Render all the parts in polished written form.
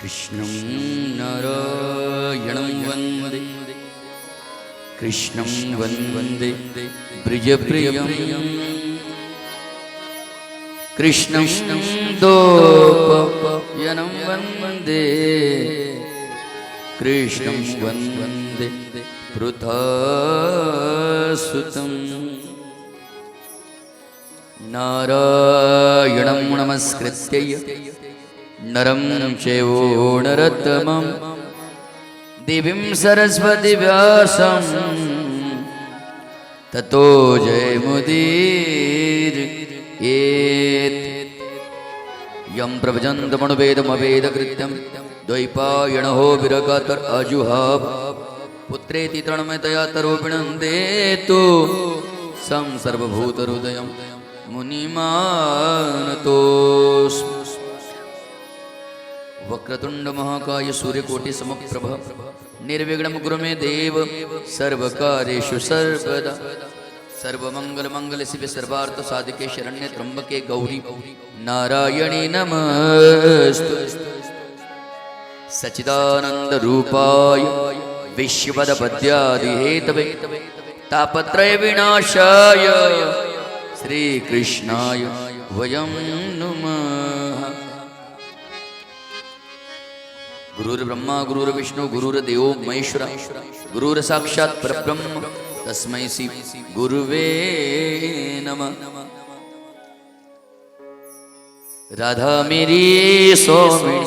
कृष्णं नारायणं वन्दे कृष्णं वन्दे ब्रजप्रियं कृष्णं दोपयनं वन्दे कृष्णं वन्दे पृथासुतं नारायणं नमस्कृत्य नरं चैव नरोत्तमं देवीं सरस्वती व्यासं ततो जयमुदीरयेत् यं प्रभजन्तमनुवेदमवेदकृत्यं द्वैपायनो विरगातर अजुहाव पुत्रेति तृणमतया तरोपिणन्देतु सं सर्वभूतहृदयं मुनिमानतोऽस्मि। वक्रतुंड महाकाय सूर्यकोटि समप्रभ निर्विघ्नं कुरु मे देव सर्वकार्येषु सर्वदा सर्वमंगल मंगल शिवे सर्वार्थ साधिके शरण्ये त्र्यंबके गौरी नारायणी नमस्तुते। सच्चिदानंद रूपाय विश्वपदपद्यादि हेतवे तापत्रय विनाशाय श्री कृष्णाय वयं नुमः। गुरुर्ब्रह्मा गुरुर्विष्णु गुरुर्देवो महेश्वर गुरुर्साक्षात् परब्रह्म तस्मै श्री गुरुवे नमः। राधा मेरी सोमिनी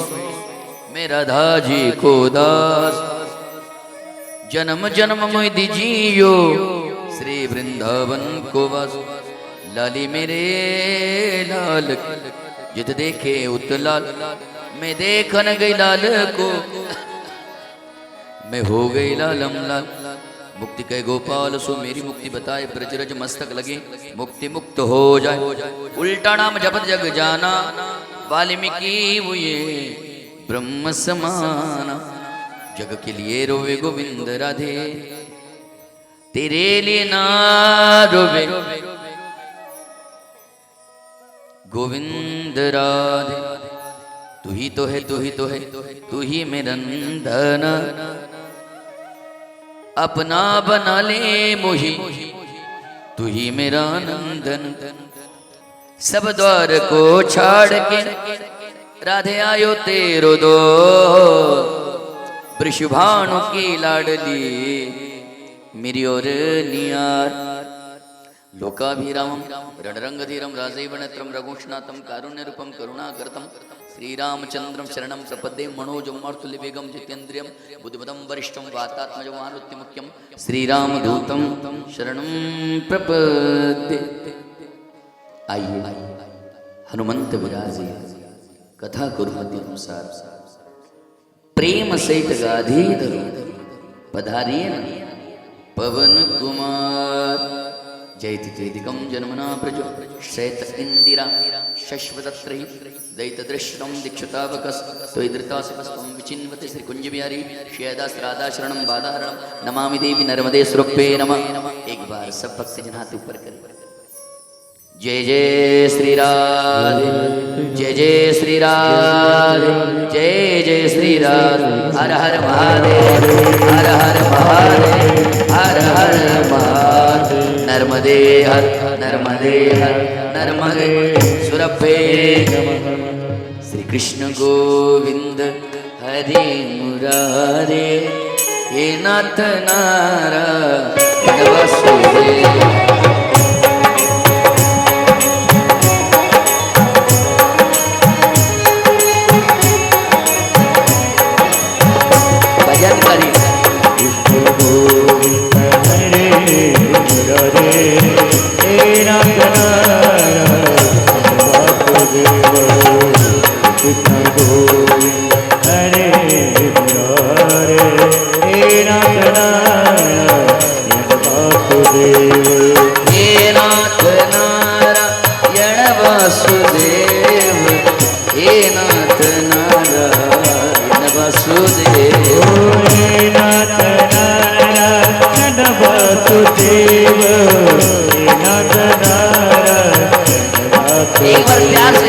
मैं राधा जी को दास जन्म जन्म में दीजियो श्री वृंदावन को वास। लाली मेरे लाल जित देखे उत लाल मैं देखन गई लाल को मैं हो गई लालम लाल। मुक्ति कह गोपाल सो मेरी मुक्ति बताए ब्रजरज मस्तक लगे मुक्ति मुक्त हो जाए। उल्टा नाम जपत जग जाना वाल्मीकि हुए ब्रह्म समाना। जग के लिए रोवे गोविंद राधे तेरे लिए ना रोवे गोविंद राधे। तू ही तो है तू ही तो है तू ही मेरा नंदन अपना बना ले मोही तू ही मेरा नंदन। सब द्वार को छाड़ के राधे आयो तेरो दो वृषभानु की लाडली मेरी और नियार। लोकाभिरामं रणरंगधीरं राजैवनेत्रं रघुष्णातं कारुण्यरूपं करुणाकरतं श्रीरामचंद्रं शरणं प्रपद्ये मनोजं मारुततुल्यवेगं जितेन्द्रियं बुद्धिमतं वरिष्ठं वातात्मजं मारुतिमुख्यं श्रीरामदूतं शरणं प्रपद्ये। आइए हनुमंत विराजे कथा कुर्वती अनुसार प्रेम सहित गाधीधर पधारिये पवन कुमार। जयति चेदिकं जन्मना प्रजो शैत इंदिरा शश्वतत्रयी दैतदृश्यं दीक्षुतावकस त्वयिधृतासिपस्त्वं विचिन्वते श्रीकुंज बिहारी श्रेयदास राधा शरणं बाधारणं नमामि देवी नर्मदे स्वरूपे नमः। एक बार सब भक्तजन हाथ ऊपर करें। जय जय श्री राधे जय जय श्री राधे जय जय श्री राधे। हर हर महादेव हर हर महादेव हर हर महादेव। नर्मदे हर नर्मदे हर नर्मदे सुरभे श्री कृष्ण गोविंद हरि मुरारे हे नाथ नारायण वासुदेव। एक बार प्यार से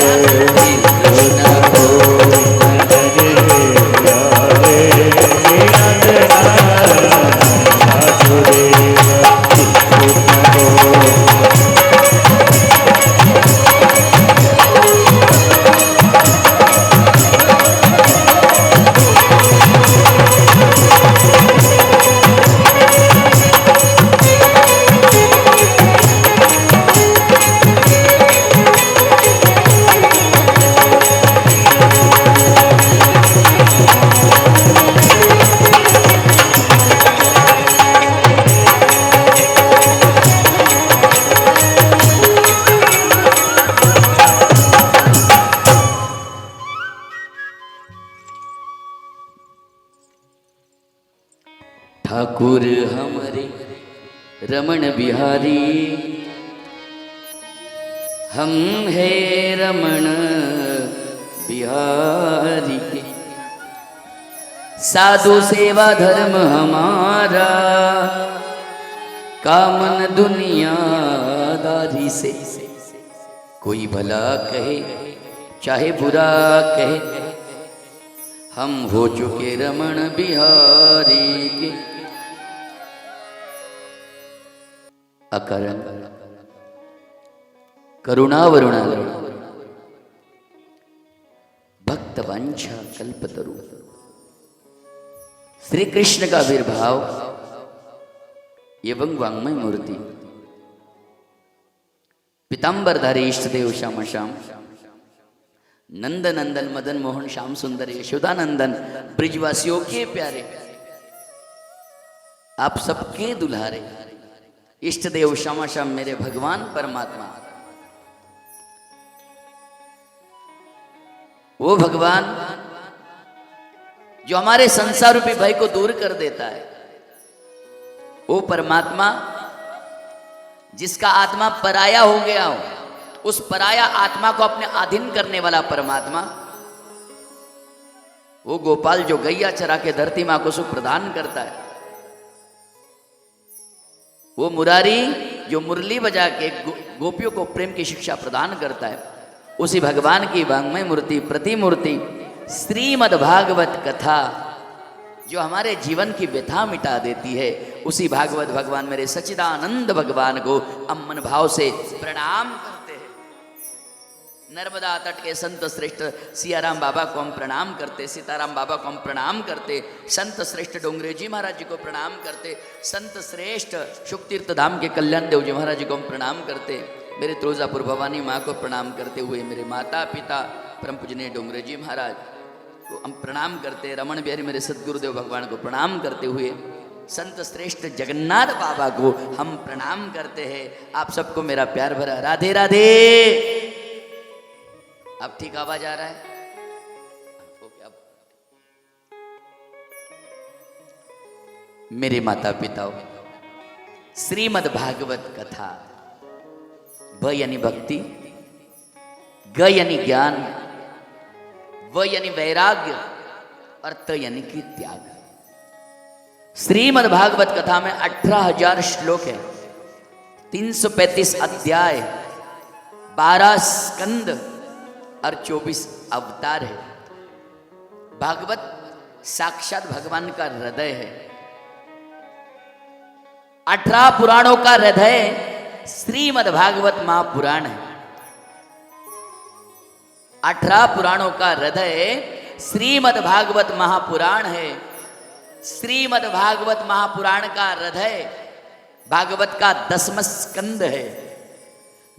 ठाकुर हमरे रमण बिहारी, हम है रमण बिहारी के, साधु सेवा धर्म हमारा, कामन दुनियादारी से। कोई भला कहे चाहे बुरा कहे, हम हो चुके रमण बिहारी के। अकरण करुणावरुणा भक्त वंशा कल्पतरु, श्री कृष्ण का आविर्भाव एवं वांग्मय मूर्ति, पीतांबरधारी इष्ट देव श्याम श्याम, नंद नंदन मदन मोहन श्याम सुंदर यशोदानंदन, ब्रिजवासियों के प्यारे, आप सबके दुल्हारे, इष्ट देव श्याम श्याम मेरे भगवान परमात्मा, वो भगवान जो हमारे संसार रूपी भय को दूर कर देता है, वो परमात्मा जिसका आत्मा पराया हो गया हो, उस पराया आत्मा को अपने अधीन करने वाला परमात्मा, वो गोपाल जो गैया चरा के धरती मां को सुख प्रदान करता है, वो मुरारी जो मुरली बजा के गोपियों को प्रेम की शिक्षा प्रदान करता है, उसी भगवान की वांग्मय मूर्ति प्रतिमूर्ति श्रीमद् भागवत कथा जो हमारे जीवन की व्यथा मिटा देती है, उसी भागवत भगवान मेरे सच्चिदानंद भगवान को हम मन भाव से प्रणाम करते हैं। नर्मदा तट के संत श्रेष्ठ सियाराम बाबा को हम प्रणाम करते, सीताराम बाबा को हम प्रणाम करते, संत श्रेष्ठ डोंगरे जी महाराज जी को प्रणाम करते, संत श्रेष्ठ शुक्तीर्थ धाम के कल्याण देव जी महाराज जी को हम प्रणाम करते, मेरे तुलजापुर भवानी माँ को प्रणाम करते हुए मेरे माता पिता परम पूजनीय डोंगरे जी महाराज को हम प्रणाम करते, रमण बिहारी मेरे सदगुरुदेव भगवान को प्रणाम करते हुए संत श्रेष्ठ जगन्नाथ बाबा को हम प्रणाम करते हैं। आप सबको मेरा प्यार भरा राधे राधे। अब ठीक आवाज आ रहा है? ओके। अब मेरे माता पिताओं, श्रीमद् भागवत कथा, भ यानी भक्ति, ग यानी ज्ञान, व यानी वैराग्य और त यानी कि त्याग। श्रीमद् भागवत कथा में 18,000 श्लोक है, 335 अध्याय, 12 स्कंद और 24 अवतार है। भागवत साक्षात भगवान का हृदय है। 18 पुराणों का हृदय श्रीमद् भागवत महापुराण है। 18 पुराणों का हृदय श्रीमद् भागवत महापुराण है। श्रीमद् भागवत महापुराण का हृदय भागवत का 10वां स्कंद है।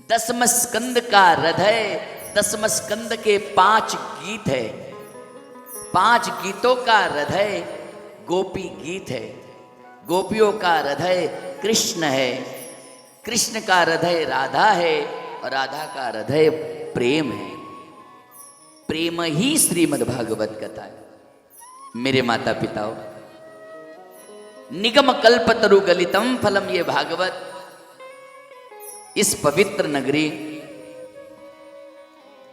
10वां स्कंद का हृदय, 10वां स्कंद के 5 गीत है। 5 गीतों का हृदय गोपी गीत है। गोपियों का हृदय कृष्ण है। कृष्ण का हृदय राधा है और राधा का हृदय प्रेम है। प्रेम ही श्रीमद् भागवत कथा है। मेरे माता पिताओं, निगम कल्पतरु गलितम फलम, ये भागवत इस पवित्र नगरी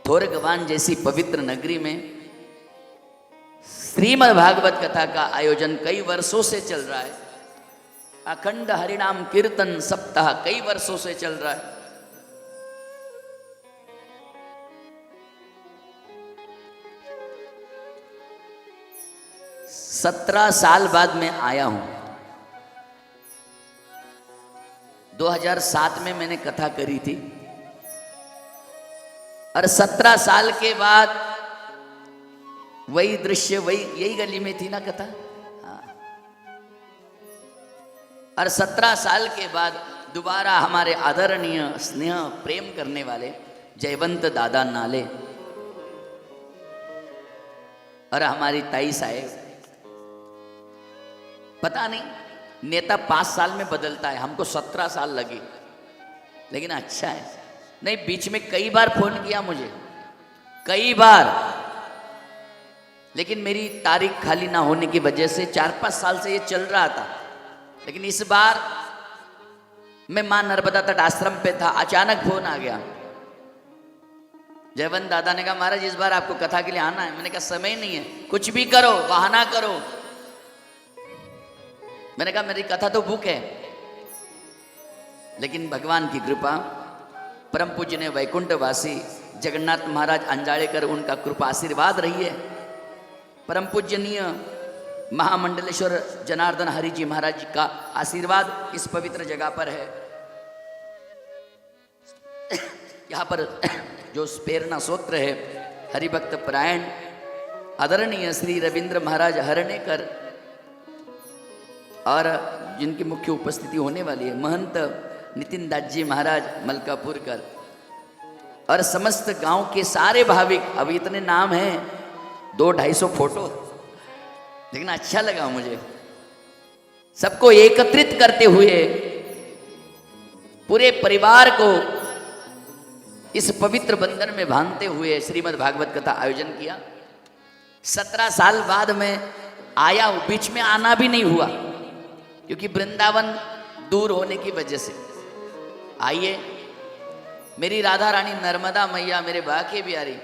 थोरगवान जैसी पवित्र नगरी में श्रीमद् भागवत कथा का आयोजन कई वर्षों से चल रहा है। अखंड हरिनाम कीर्तन सप्ताह कई वर्षों से चल रहा है। सत्रह साल बाद मैं आया हूं। 2007 में मैंने कथा करी थी और 17 साल के बाद वही दृश्य, वही यही गली में थी ना कथा। हाँ। और 17 साल के बाद दोबारा हमारे आदरणीय स्नेह प्रेम करने वाले जयवंत दादा नाले और हमारी ताई साहेब, पता नहीं नेता 5 साल में बदलता है, हमको 17 साल लगे, लेकिन अच्छा है। नहीं, बीच में कई बार फोन किया मुझे, कई बार, लेकिन मेरी तारीख खाली ना होने की वजह से 4-5 साल से ये चल रहा था। लेकिन इस बार मैं मां नर्मदा तट आश्रम पे था, अचानक फोन आ गया। जयवंत दादा ने कहा महाराज इस बार आपको कथा के लिए आना है। मैंने कहा समय नहीं है, कुछ भी करो, बहाना करो। मैंने कहा मेरी कथा तो बुक है। लेकिन भगवान की कृपा, परम पूज्य वैकुंठवासी जगन्नाथ महाराज अंजाड़ेकर, उनका कृपा आशीर्वाद रही है। परम पूजनीय महामंडलेश्वर जनार्दन हरि जी महाराज का आशीर्वाद इस पवित्र जगह पर है। यहाँ पर जो प्रेरणा सूत्र है, हरिभक्त परायण आदरणीय श्री रविंद्र महाराज हरणेकर, और जिनकी मुख्य उपस्थिति होने वाली है महंत नितिन दास जी महाराज मलकापुरकर, और समस्त गांव के सारे भाविक। अब इतने नाम हैं, 200-250 फोटो, लेकिन अच्छा लगा मुझे सबको एकत्रित करते हुए पूरे परिवार को इस पवित्र बंधन में बांधते हुए श्रीमद् भागवत कथा आयोजन किया। 17 साल बाद में आया हूं, बीच में आना भी नहीं हुआ क्योंकि वृंदावन दूर होने की वजह से। आइए, मेरी राधा रानी नर्मदा मैया मेरे बाके बिहारी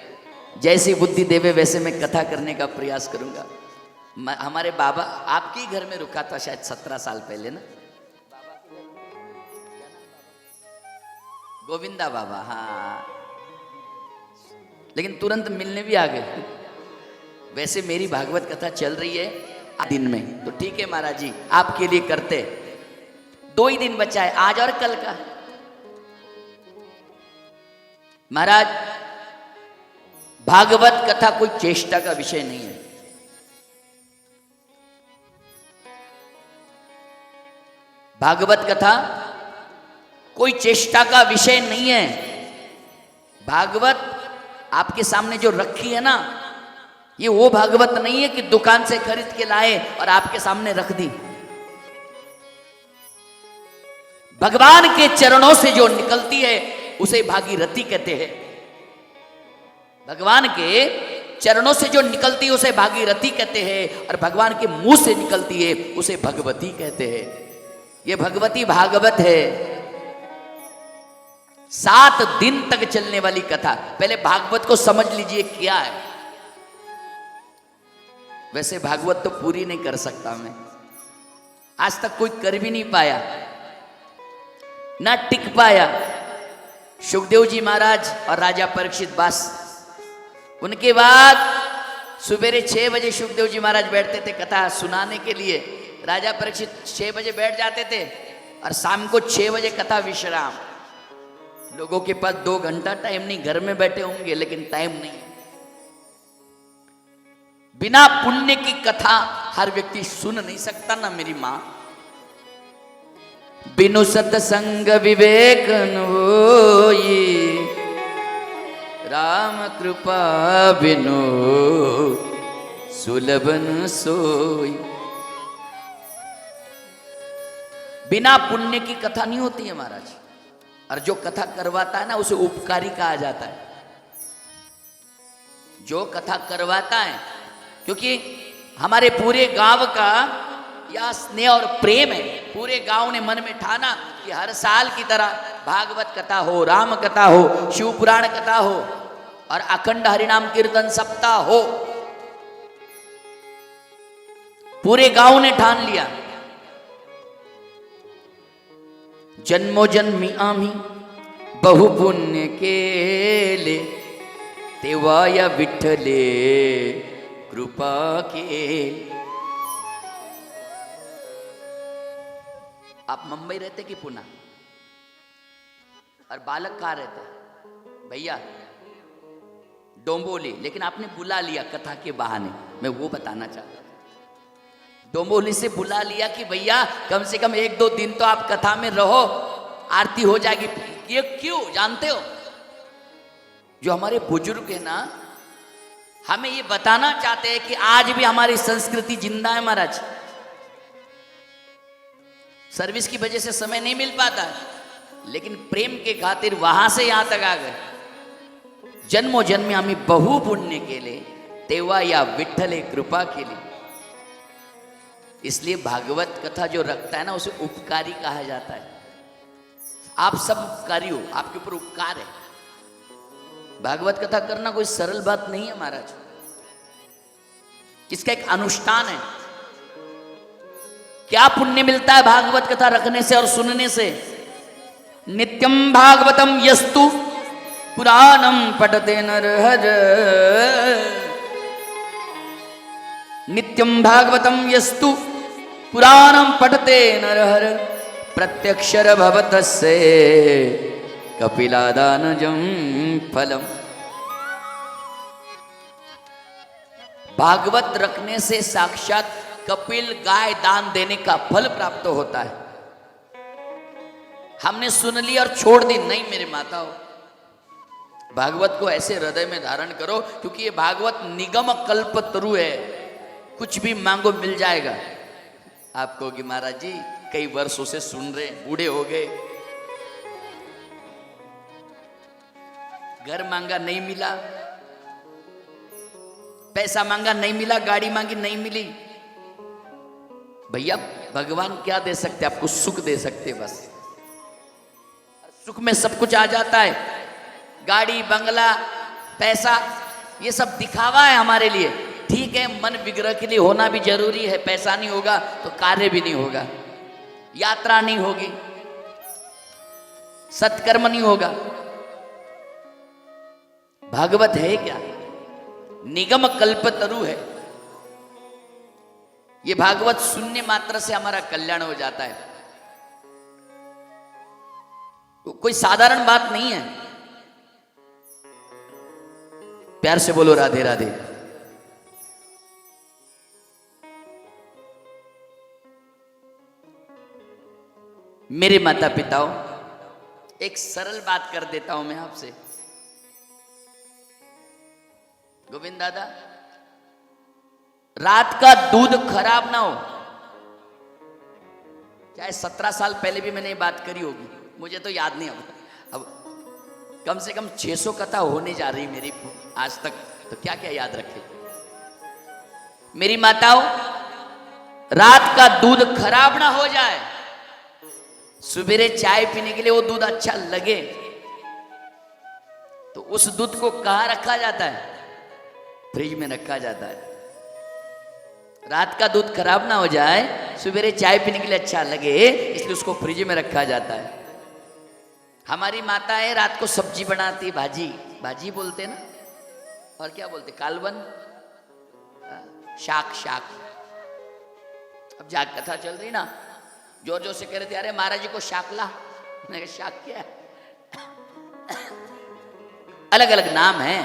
जैसी बुद्धि देवे वैसे मैं कथा करने का प्रयास करूंगा। हमारे बाबा आपके घर में रुका था शायद 17 साल पहले ना, गोविंदा बाबा, हाँ, लेकिन तुरंत मिलने भी आ गए। वैसे मेरी भागवत कथा चल रही है दिन में, तो ठीक है महाराज जी आपके लिए करते। 2 ही दिन बचा है, आज और कल का। महाराज भागवत कथा कोई चेष्टा का विषय नहीं है। भागवत कथा कोई चेष्टा का विषय नहीं है। भागवत आपके सामने जो रखी है ना, ये वो भागवत नहीं है कि दुकान से खरीद के लाए और आपके सामने रख दी। भगवान के चरणों से जो निकलती है उसे भागीरथी कहते हैं। भगवान के चरणों से जो निकलती है उसे भागीरथी कहते हैं, और भगवान के मुंह से निकलती है उसे भगवती कहते हैं। ये भगवती भागवत है। 7 दिन तक चलने वाली कथा। पहले भागवत को समझ लीजिए क्या है। वैसे भागवत तो पूरी नहीं कर सकता मैं, आज तक कोई कर भी नहीं पाया, ना टिक पाया। सुखदेव जी महाराज और राजा परीक्षित बस, उनके बाद सवेरे 6 बजे सुखदेव जी महाराज बैठते थे कथा सुनाने के लिए। राजा परीक्षित 6 बजे बैठ जाते थे और शाम को 6 बजे कथा विश्राम। लोगों के पास 2 घंटा टाइम नहीं, घर में बैठे होंगे लेकिन टाइम नहीं। बिना पुण्य की कथा हर व्यक्ति सुन नहीं सकता ना मेरी मां। बिनु सत्संग विवेक न होई, राम कृपा बिनु सुलभ न सोई। बिना पुण्य की कथा नहीं होती है महाराज। और जो कथा करवाता है ना उसे उपकारी कहा जाता है। जो कथा करवाता है, क्योंकि हमारे पूरे गांव का या स्नेह और प्रेम है। पूरे गांव ने मन में ठाना कि हर साल की तरह भागवत कथा हो, राम कथा हो, शिव पुराण कथा हो और अखंड हरिनाम कीर्तन सप्ताह हो। पूरे गांव ने ठान लिया। जन्मो जन्मी आम्ही बहु पुण्य केले, तेव्हा या विठ्ठले कृपा के। आप मुंबई रहते कि पुणे? और बालक कहाँ रहता है? भैया डोंबोली। लेकिन आपने बुला लिया कथा के बहाने, मैं वो बताना चाहता हूं। डोंबोली से बुला लिया कि भैया कम से कम 1-2 दिन तो आप कथा में रहो, आरती हो जाएगी। ये क्यों जानते हो? जो हमारे बुजुर्ग है ना, हमें ये बताना चाहते हैं कि आज भी हमारी संस्कृति जिंदा है महाराज। सर्विस की वजह से समय नहीं मिल पाता, लेकिन प्रेम के खातिर वहां से यहां तक आ गए। जन्मो जन्मी आम्ही बहु पुण्य केले, तेव्हा या विठ्ठले कृपा केली। इसलिए भागवत कथा जो रखता है ना उसे उपकारी कहा जाता है। आप सब उपकारी हो, आपके ऊपर उपकार है। भागवत कथा करना कोई सरल बात नहीं है महाराज, इसका एक अनुष्ठान है। क्या पुण्य मिलता है भागवत कथा रखने से और सुनने से? नित्यम भागवतम यस्तु पुराणम पठते नरहर, नित्यम भागवतम यस्तु पुराणम पठते नरहर, प्रत्यक्षर भवतस्से कपिलादानजं फलम। भागवत रखने से साक्षात कपिल गाय दान देने का फल प्राप्त होता है। हमने सुन लिया और छोड़ दी, नहीं मेरे माताओं, भागवत को ऐसे हृदय में धारण करो, क्योंकि ये भागवत निगम कल्पतरु है, कुछ भी मांगो मिल जाएगा। आप कहोगे महाराज जी कई वर्षों से सुन रहे, बूढ़े हो गए, घर मांगा नहीं मिला, पैसा मांगा नहीं मिला, गाड़ी मांगी नहीं मिली। भैया भगवान क्या दे सकते? आपको सुख दे सकते, बस सुख में सब कुछ आ जाता है। गाड़ी बंगला पैसा ये सब दिखावा है हमारे लिए, ठीक है। मन विग्रह के लिए होना भी जरूरी है, पैसा नहीं होगा तो कार्य भी नहीं होगा, यात्रा नहीं होगी, सत्कर्म नहीं होगा। भागवत है क्या? निगम कल्पतरु है। ये भागवत सुनने मात्र से हमारा कल्याण हो जाता है, कोई साधारण बात नहीं है। प्यार से बोलो राधे राधे। मेरे माता पिताओं, एक सरल बात कर देता हूं मैं आपसे। गोविंद दादा, रात का दूध खराब ना हो, चाहे 17 साल पहले भी मैंने ये बात करी होगी, मुझे तो याद नहीं। अब कम से कम 600 कथा होने जा रही मेरी आज तक, तो क्या क्या याद रखे। मेरी माताओं, रात का दूध खराब ना हो जाए, सुबेरे चाय पीने के लिए वो दूध अच्छा लगे, तो उस दूध को कहां रखा जाता है? फ्रिज में रखा जाता है। रात का दूध खराब ना हो जाए, सुबेरे चाय पीने के लिए अच्छा लगे, इसलिए उसको फ्रिज में रखा जाता है। हमारी माता है रात को सब्जी बनाती, भाजी, भाजी बोलते ना, और क्या बोलते? कालवन, शाक, शाक। अब जाग कथा चल रही ना, जोर जोर से कह रहे थे अरे महाराज जी को शाक ला। मैंने कहा शाक क्या है? अलग अलग नाम है।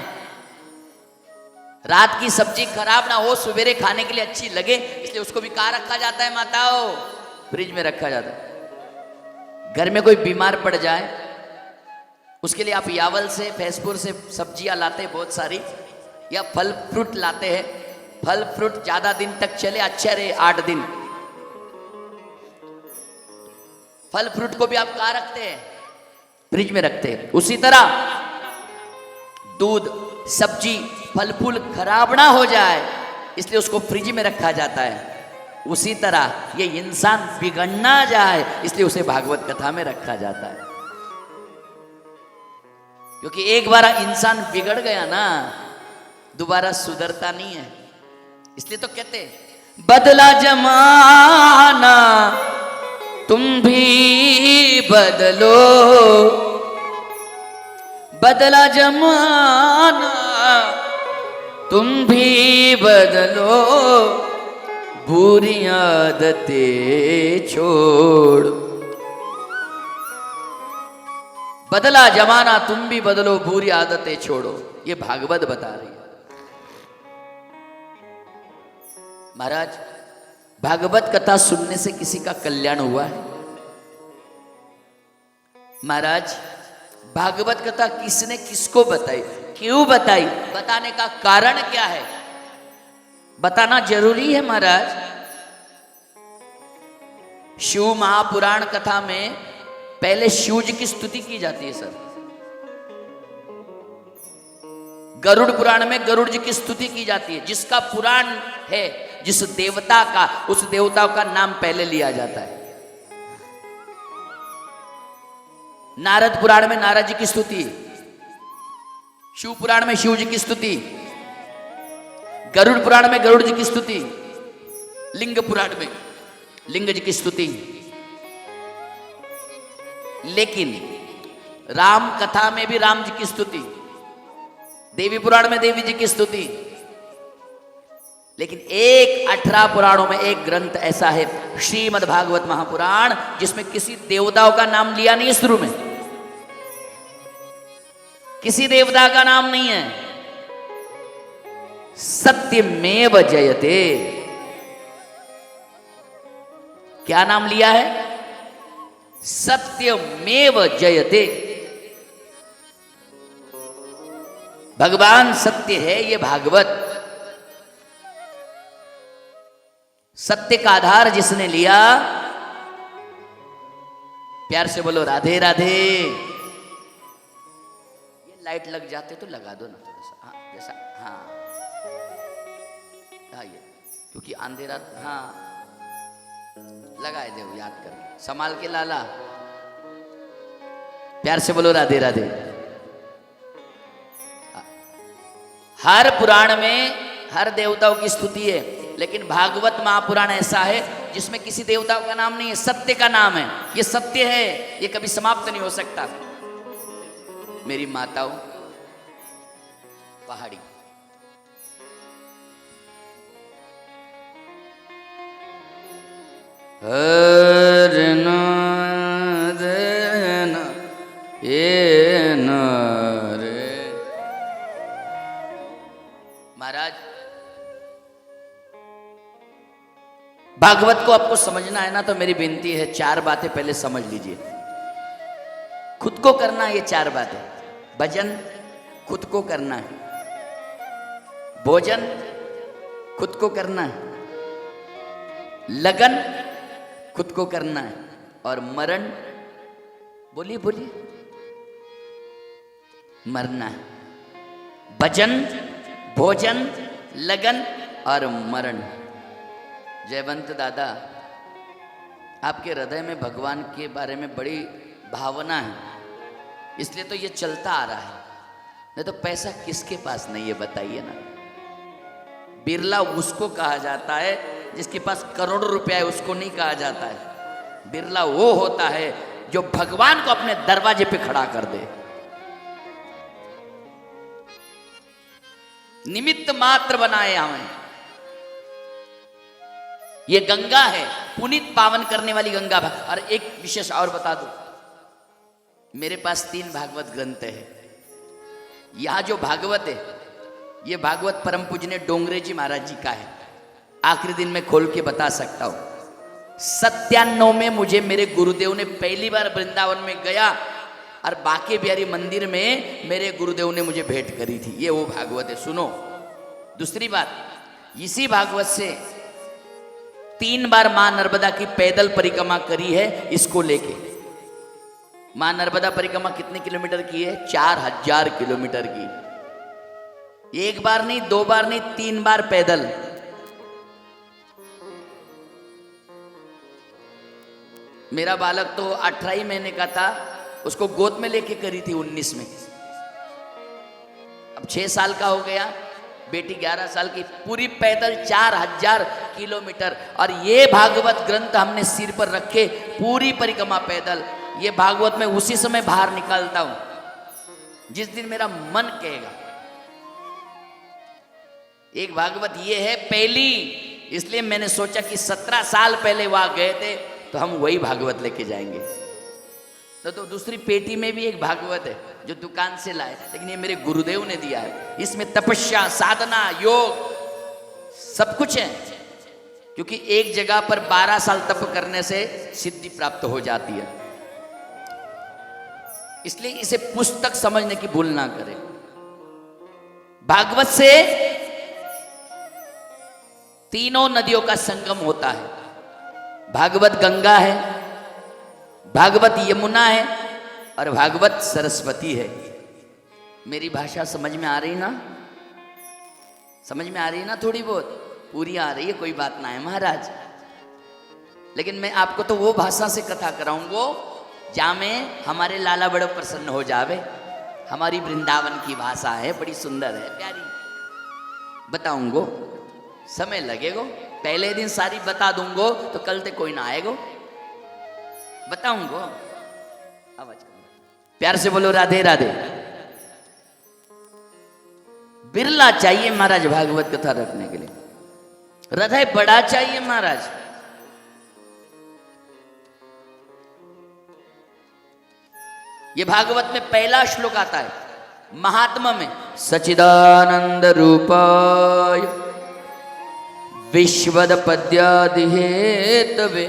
रात की सब्जी खराब ना हो, सुबेरे खाने के लिए अच्छी लगे, इसलिए उसको भी कहाँ रखा जाता है माताओं? फ्रिज में रखा जाता है। घर में कोई बीमार पड़ जाए, उसके लिए आप यावल से, फैसपुर से सब्जियां लाते हैं बहुत सारी, या फल फ्रूट लाते हैं। फल फ्रूट ज्यादा दिन तक चले, अच्छा रहे, 8 दिन। फल फ्रूट को भी आप कहाँ रखते हैं? फ्रिज में रखते हैं। उसी तरह दूध, सब्जी, फल फूल खराब ना हो जाए, इसलिए उसको फ्रिज में रखा जाता है। उसी तरह ये इंसान बिगड़ ना जाए, इसलिए उसे भागवत कथा में रखा जाता है। क्योंकि एक बार इंसान बिगड़ गया ना, दोबारा सुधरता नहीं है। इसलिए तो कहते हैं बदला जमाना तुम भी बदलो, बदला जमाना तुम भी बदलो, बुरी आदतें छोड़। बदला जमाना तुम भी बदलो, बुरी आदतें छोड़ो, ये भागवत बता रही है। महाराज, भागवत कथा सुनने से किसी का कल्याण हुआ है? महाराज, भागवत कथा किसने किसको बताई, क्यों बताई, बताने का कारण क्या है, बताना जरूरी है महाराज। शिव महापुराण कथा में पहले शिव जी की स्तुति की जाती है सर। गरुड़ पुराण में गरुड़ जी की स्तुति की जाती है। जिसका पुराण है जिस देवता का, उस देवता का नाम पहले लिया जाता है। नारद पुराण में नारद जी की स्तुति, शिव पुराण में शिव जी की स्तुति, गरुड़ पुराण में गरुड़ जी की स्तुति, लिंग पुराण में लिंग जी की स्तुति। लेकिन राम कथा में भी राम जी की स्तुति, देवी पुराण में देवी जी की स्तुति। लेकिन एक 18 पुराणों में एक ग्रंथ ऐसा है, श्रीमद् भागवत महापुराण, जिसमें किसी देवताओं का नाम लिया नहीं है। शुरू में किसी देवता का नाम नहीं है। सत्यमेव जयते, क्या नाम लिया है? सत्यमेव जयते। भगवान सत्य है, ये भागवत। सत्य का आधार जिसने लिया, प्यार से बोलो राधे राधे। ये लाइट लग जाते तो लगा दो ना थोड़ा सा, हाँ जैसा, हाँ ये क्योंकि अंधेरा, हाँ लगाए दे, याद कर संभाल के लाला। प्यार से बोलो राधे राधे। हर पुराण में हर देवताओं की स्तुति है, लेकिन भागवत महापुराण ऐसा है जिसमें किसी देवताओं का नाम नहीं है, सत्य का नाम है। ये सत्य है, ये कभी समाप्त नहीं हो सकता। मेरी माताओं, पहाड़ी महाराज, भागवत को आपको समझना है ना, तो मेरी विनती है 4 बातें पहले समझ लीजिए। खुद को करना है ये 4 बातें। भजन खुद को करना है, भोजन खुद को करना है, लगन खुद को करना है, और मरण, बोलिए बोलिए, मरना है। भजन, भोजन, लगन और मरण। जयवंत दादा, आपके हृदय में भगवान के बारे में बड़ी भावना है, इसलिए तो ये चलता आ रहा है। नहीं तो पैसा किसके पास नहीं है, बताइए ना। बिरला उसको कहा जाता है जिसके पास करोड़ों रुपया है, उसको नहीं कहा जाता है। बिरला वो होता है जो भगवान को अपने दरवाजे पे खड़ा कर दे। निमित्त मात्र बनाए हमें। ये गंगा है, पुनीत पावन करने वाली गंगा। और एक विशेष और बता दूं, मेरे पास 3 भागवत ग्रंथ है। यहां जो भागवत है, ये भागवत परम पूजनीय डोंगरे जी महाराज जी का है। आखिरी दिन में खोल के बता सकता हूं। 97 में मुझे मेरे गुरुदेव ने पहली बार वृंदावन में गया, और बाके बिहारी मंदिर में मेरे गुरुदेव ने मुझे भेंट करी थी। ये वो भागवत है, सुनो। दूसरी बात, इसी भागवत से 3 बार मां नर्मदा की पैदल परिक्रमा करी है, इसको लेके। मां नर्मदा परिक्रमा कितने किलोमीटर की है? 4000 किलोमीटर की। 1 बार नहीं, 2 बार नहीं, 3 बार पैदल। मेरा बालक तो 18 ही महीने का था, उसको गोद में लेके करी थी 19 में। अब 6 साल का हो गया, बेटी 11 साल की। पूरी पैदल 4000 किलोमीटर। और ये भागवत ग्रंथ हमने सिर पर रखे, पूरी परिक्रमा पैदल। ये भागवत में उसी समय बाहर निकालता हूं जिस दिन मेरा मन कहेगा। एक भागवत ये है पहली, इसलिए मैंने सोचा कि 17 साल पहले वहां गए थे तो हम वही भागवत लेके जाएंगे। तो दूसरी पेटी में भी एक भागवत है जो दुकान से लाए, लेकिन ये मेरे गुरुदेव ने दिया है। इसमें तपस्या, साधना, योग सब कुछ है, क्योंकि एक जगह पर 12 साल तप करने से सिद्धि प्राप्त हो जाती है। इसलिए इसे पुस्तक समझने की भूल ना करें। भागवत से 3 नदियों का संगम होता है। भागवत गंगा है, भागवत यमुना है, और भागवत सरस्वती है। मेरी भाषा समझ में आ रही ना? समझ में आ रही ना थोड़ी बहुत? पूरी आ रही है, कोई बात ना है महाराज। लेकिन मैं आपको तो वो भाषा से कथा कराऊंगो जहाँ में हमारे लाला बड़े प्रसन्न हो जावे। हमारी वृंदावन की भाषा है, बड़ी सुंदर है, प्यारी। बताऊंगो, समय लगेगो। पहले दिन सारी बता दूंगो तो कल तक कोई ना आएगो। बताऊंगो, आवाज प्यार से बोलो राधे राधे। बिरला चाहिए महाराज भागवत कथा रखने के लिए, हृदय बड़ा चाहिए महाराज। ये भागवत में पहला श्लोक आता है महात्मा में, सचिदानंद रूपाय विश्वद पद्यादि हेतवे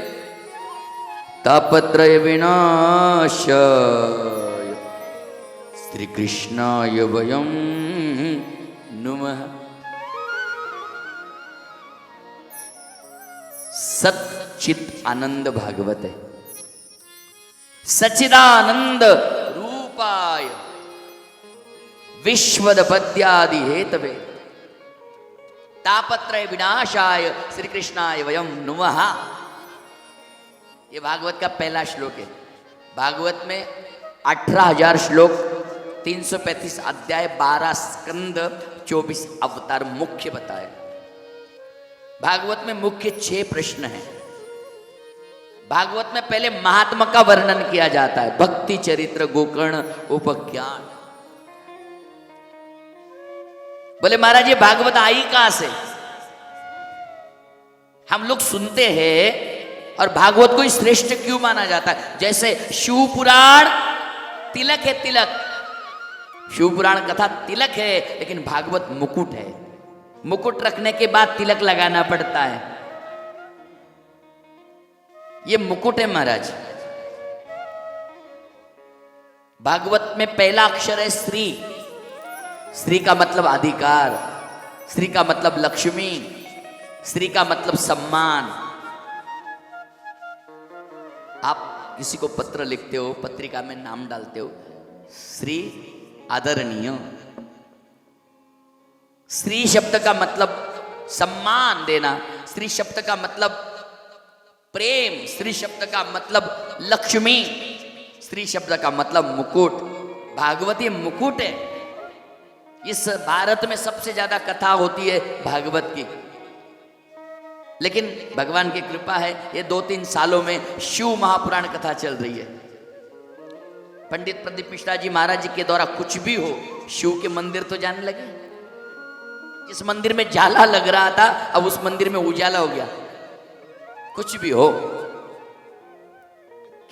तापत्रय विनाशाय श्री कृष्णाय वयं नुमः। सच्चित आनंद भागवत है। सच्चिदानंद रूपाय विश्वद पद्यादि हेतवे तापत्रय विनाशाय श्री कृष्णाय वयं नुमः। ये भागवत का पहला श्लोक है। भागवत में 18,000 श्लोक, 335 अध्याय, 12 स्कंद, 24 अवतार मुख्य बताए। भागवत में मुख्य 6 प्रश्न हैं। भागवत में पहले महात्मा का वर्णन किया जाता है, भक्ति चरित्र, गोकर्ण, उपज्ञान। बोले महाराज ये भागवत आई कहां से? हम लोग सुनते हैं और भागवत को श्रेष्ठ क्यों माना जाता है? जैसे शिव पुराण तिलक है, तिलक। शिव पुराण कथा तिलक है, लेकिन भागवत मुकुट है। मुकुट रखने के बाद तिलक लगाना पड़ता है। ये मुकुट है महाराज। भागवत में पहला अक्षर है श्री। श्री का मतलब अधिकार, श्री का मतलब लक्ष्मी, श्री का मतलब सम्मान। आप किसी को पत्र लिखते हो, पत्रिका में नाम डालते हो, श्री आदरणीय। श्री शब्द का मतलब सम्मान देना, श्री शब्द का मतलब प्रेम, श्री शब्द का मतलब लक्ष्मी, श्री शब्द का मतलब मुकुट। भागवत ये मुकुट है। इस भारत में सबसे ज्यादा कथा होती है भागवत की, लेकिन भगवान की कृपा है ये 2-3 सालों में शिव महापुराण कथा चल रही है। पंडित प्रदीप मिश्रा जी महाराज जी के द्वारा कुछ भी हो, शिव के मंदिर तो जाने लगे। जिस मंदिर में जाला लग रहा था अब उस मंदिर में उजाला हो गया। कुछ भी हो,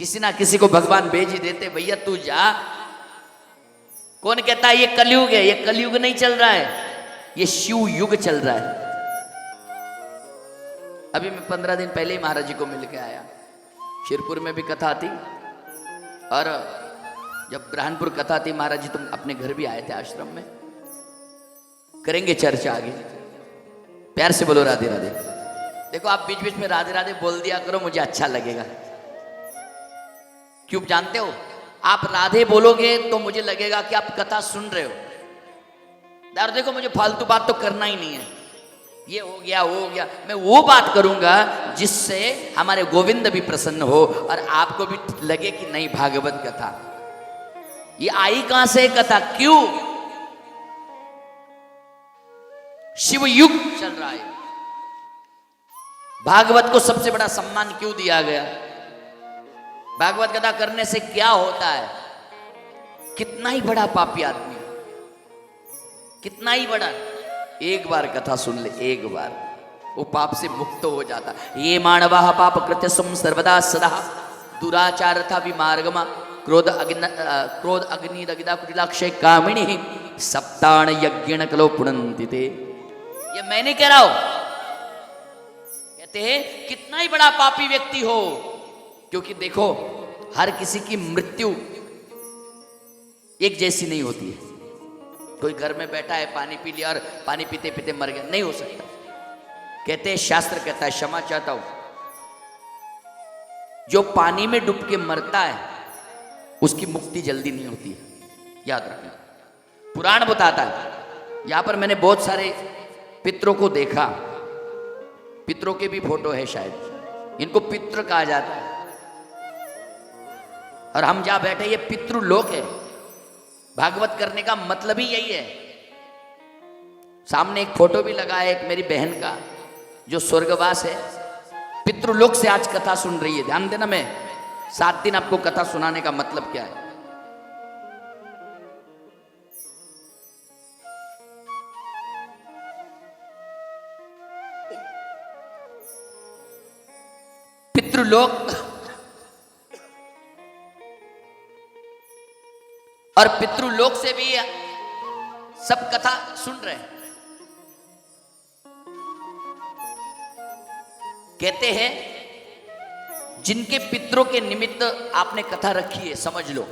किसी ना किसी को भगवान भेज ही देते, भैया तू जा। कौन कहता है ये कलयुग है? ये कलयुग नहीं चल रहा है, ये शिव युग चल रहा है। अभी मैं 15 दिन पहले ही महाराज जी को मिल के आया। शिरपुर में भी कथा थी और जब ब्रह्मपुर कथा थी, महाराज जी तुम अपने घर भी आए थे आश्रम में। करेंगे चर्चा आगे। प्यार से बोलो राधे राधे। देखो आप बीच बीच में राधे राधे बोल दिया करो, मुझे अच्छा लगेगा। क्यों जानते हो? आप राधे बोलोगे तो मुझे लगेगा कि आप कथा सुन रहे हो। यार देखो मुझे फालतू बात तो करना ही नहीं है, ये हो गया वो हो गया। मैं वो बात करूंगा जिससे हमारे गोविंद भी प्रसन्न हो और आपको भी लगे कि नहीं भागवत कथा ये आई कहां से कथा, क्यों? शिव युग चल रहा है। भागवत को सबसे बड़ा सम्मान क्यों दिया गया? भागवत कथा करने से क्या होता है? कितना ही बड़ा पापी आदमी, कितना ही बड़ा, एक बार कथा सुन ले, एक बार वो पाप से मुक्त हो जाता। ये मानवा पाप कृत्य सर्वदा सदा दुराचार था विमार्गमा क्रोध अग्नि दगिदा कुटिलाक्षय कामिनी सप्तान यज्ञ कलो पुनंति ते। ये मैं नहीं कह रहा हूं, कहते हैं कितना ही बड़ा पापी व्यक्ति हो, क्योंकि देखो हर किसी की मृत्यु एक जैसी नहीं होती है। कोई घर में बैठा है, पानी पी लिया और पानी पीते पीते मर गया, नहीं हो सकता। कहते हैं, शास्त्र कहता है, क्षमा चाहता हूं, जो पानी में डूब के मरता है उसकी मुक्ति जल्दी नहीं होती है, याद रखना। पुराण बताता है। यहां पर मैंने बहुत सारे पितरों को देखा, पितरों के भी फोटो है शायद, इनको पितृ कहा जाता है। और हम जहां बैठे ये पितृलोक है। भागवत करने का मतलब ही यही है। सामने एक फोटो भी लगा है एक मेरी बहन का जो स्वर्गवास है, पितृलोक से आज कथा सुन रही है। ध्यान देना, मैं 7 दिन आपको कथा सुनाने का मतलब क्या है। पितृलोक और पितृलोक से भी सब कथा सुन रहे हैं। कहते हैं जिनके पितरों के निमित्त आपने कथा रखी है, समझ लो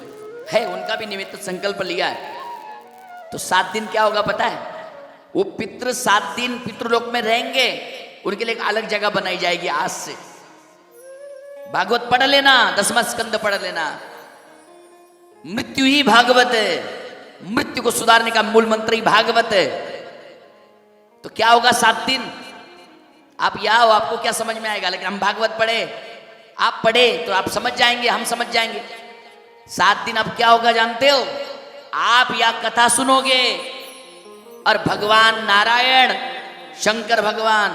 है उनका भी निमित्त संकल्प लिया है, तो 7 दिन क्या होगा पता है? वो पितृ 7 दिन पितृलोक में रहेंगे, उनके लिए एक अलग जगह बनाई जाएगी। आज से भागवत पढ़ लेना, 10वां स्कंद पढ़ लेना। मृत्यु ही भागवत है, मृत्यु को सुधारने का मूल मंत्र ही भागवत है। तो क्या होगा 7 दिन? आप यहाँ हो, आपको क्या समझ में आएगा? लेकिन हम भागवत पढ़े, आप पढ़े तो आप समझ जाएंगे, हम समझ जाएंगे। 7 दिन अब क्या होगा जानते हो? आप यह कथा सुनोगे और भगवान नारायण शंकर भगवान,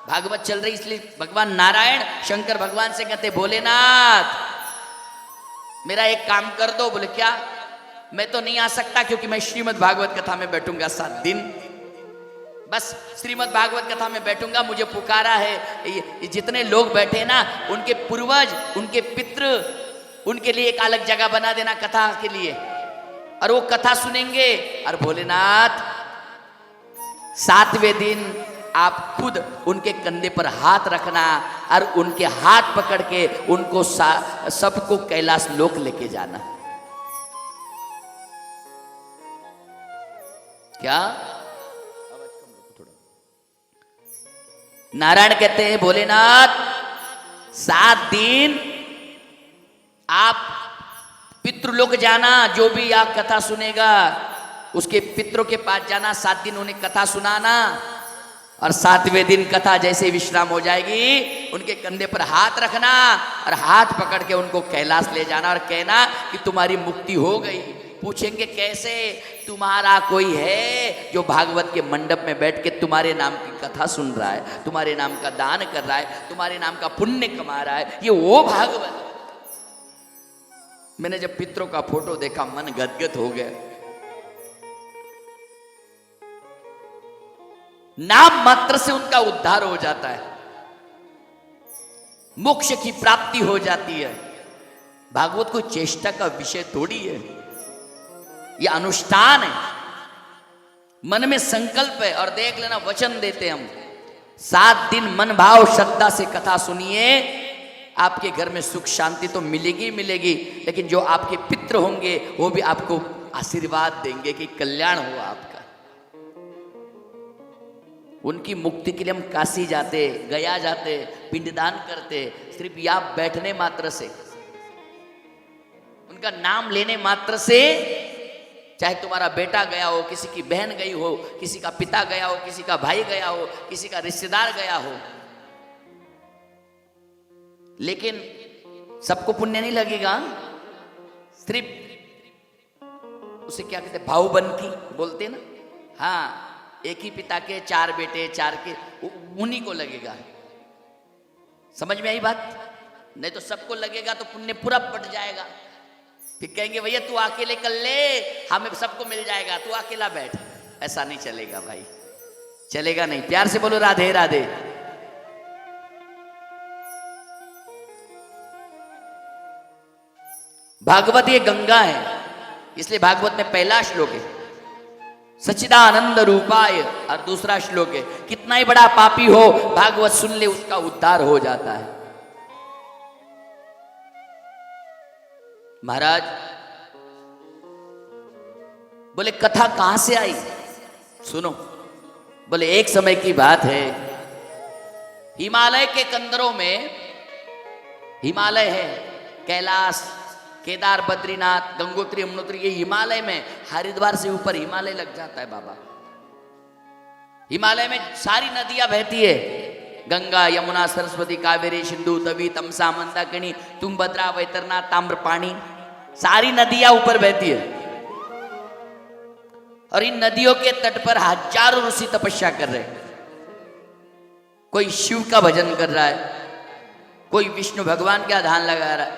भागवत चल रही इसलिए भगवान नारायण शंकर भगवान से कहते भोलेनाथ मेरा एक काम कर दो। बोले क्या? मैं तो नहीं आ सकता क्योंकि मैं श्रीमद् भागवत कथा में बैठूंगा 7 दिन, बस श्रीमद् भागवत कथा में बैठूंगा। मुझे पुकारा है, ये जितने लोग बैठे ना उनके पूर्वज, उनके पितृ, उनके लिए एक अलग जगह बना देना कथा के लिए, और वो कथा सुनेंगे। और भोलेनाथ 7वें दिन आप खुद उनके कंधे पर हाथ रखना और उनके हाथ पकड़ के उनको सबको कैलाश लोक लेके जाना। क्या? नारायण कहते हैं भोलेनाथ 7 दिन आप पितृलोक जाना, जो भी आप कथा सुनेगा उसके पितरों के पास जाना, 7 दिन उन्हें कथा सुनाना, और 7वें दिन कथा जैसे विश्राम हो जाएगी उनके कंधे पर हाथ रखना और हाथ पकड़ के उनको कैलाश ले जाना और कहना कि तुम्हारी मुक्ति हो गई। पूछेंगे कैसे? तुम्हारा कोई है जो भागवत के मंडप में बैठ के तुम्हारे नाम की कथा सुन रहा है, तुम्हारे नाम का दान कर रहा है, तुम्हारे नाम का पुण्य कमा रहा है, ये वो भागवत। मैंने जब पितरों का फोटो देखा मन गदगद हो गया। नाम मात्र से उनका उद्धार हो जाता है, मोक्ष की प्राप्ति हो जाती है। भागवत कोई चेष्टा का विषय थोड़ी है, यह अनुष्ठान है, मन में संकल्प है। और देख लेना, वचन देते हम 7 दिन मन भाव श्रद्धा से कथा सुनिए, आपके घर में सुख शांति तो मिलेगी मिलेगी, लेकिन जो आपके पितृ होंगे वो भी आपको आशीर्वाद देंगे कि कल्याण हो आपका। उनकी मुक्ति के लिए हम काशी जाते, गया जाते, पिंडदान करते, सिर्फ यहाँ बैठने मात्र से, उनका नाम लेने मात्र से, चाहे तुम्हारा बेटा गया हो, किसी की बहन गई हो, किसी का पिता गया हो, किसी का भाई गया हो, किसी का रिश्तेदार गया हो, लेकिन सबको पुण्य नहीं लगेगा। सिर्फ उसे क्या कहते, भाऊबंद बोलते ना, हाँ, एक ही पिता के 4 बेटे, 4 के, उन्हीं को लगेगा। समझ में आई बात? नहीं तो सबको लगेगा तो पुण्य पूरा बट जाएगा। फिर कहेंगे भैया तू अकेले कर ले, हमें सबको मिल जाएगा, तू अकेला बैठ। ऐसा नहीं चलेगा भाई, चलेगा नहीं। प्यार से बोलो राधे राधे। भागवत ये गंगा है, इसलिए भागवत में पहला श्लोक है सच्चिदानंद रूपाय, और दूसरा श्लोक है कितना ही बड़ा पापी हो भागवत सुन ले उसका उद्धार हो जाता है। महाराज बोले कथा कहां से आई? सुनो, बोले एक समय की बात है, हिमालय के कंदरों में, हिमालय है, कैलाश, केदार, बद्रीनाथ, गंगोत्री, यमुनोत्री, ये हिमालय में, हरिद्वार से ऊपर हिमालय लग जाता है बाबा। हिमालय में सारी नदियां बहती है, गंगा यमुना सरस्वती कावेरी सिंधु तवी तमसा मंदाकिनी तुंगभद्रा वैतरना ताम्रपाणी, सारी नदियां ऊपर बहती है। और इन नदियों के तट पर हजारों ऋषि तपस्या कर रहे हैं। कोई शिव का भजन कर रहा है, कोई विष्णु भगवान का ध्यान लगा रहा है,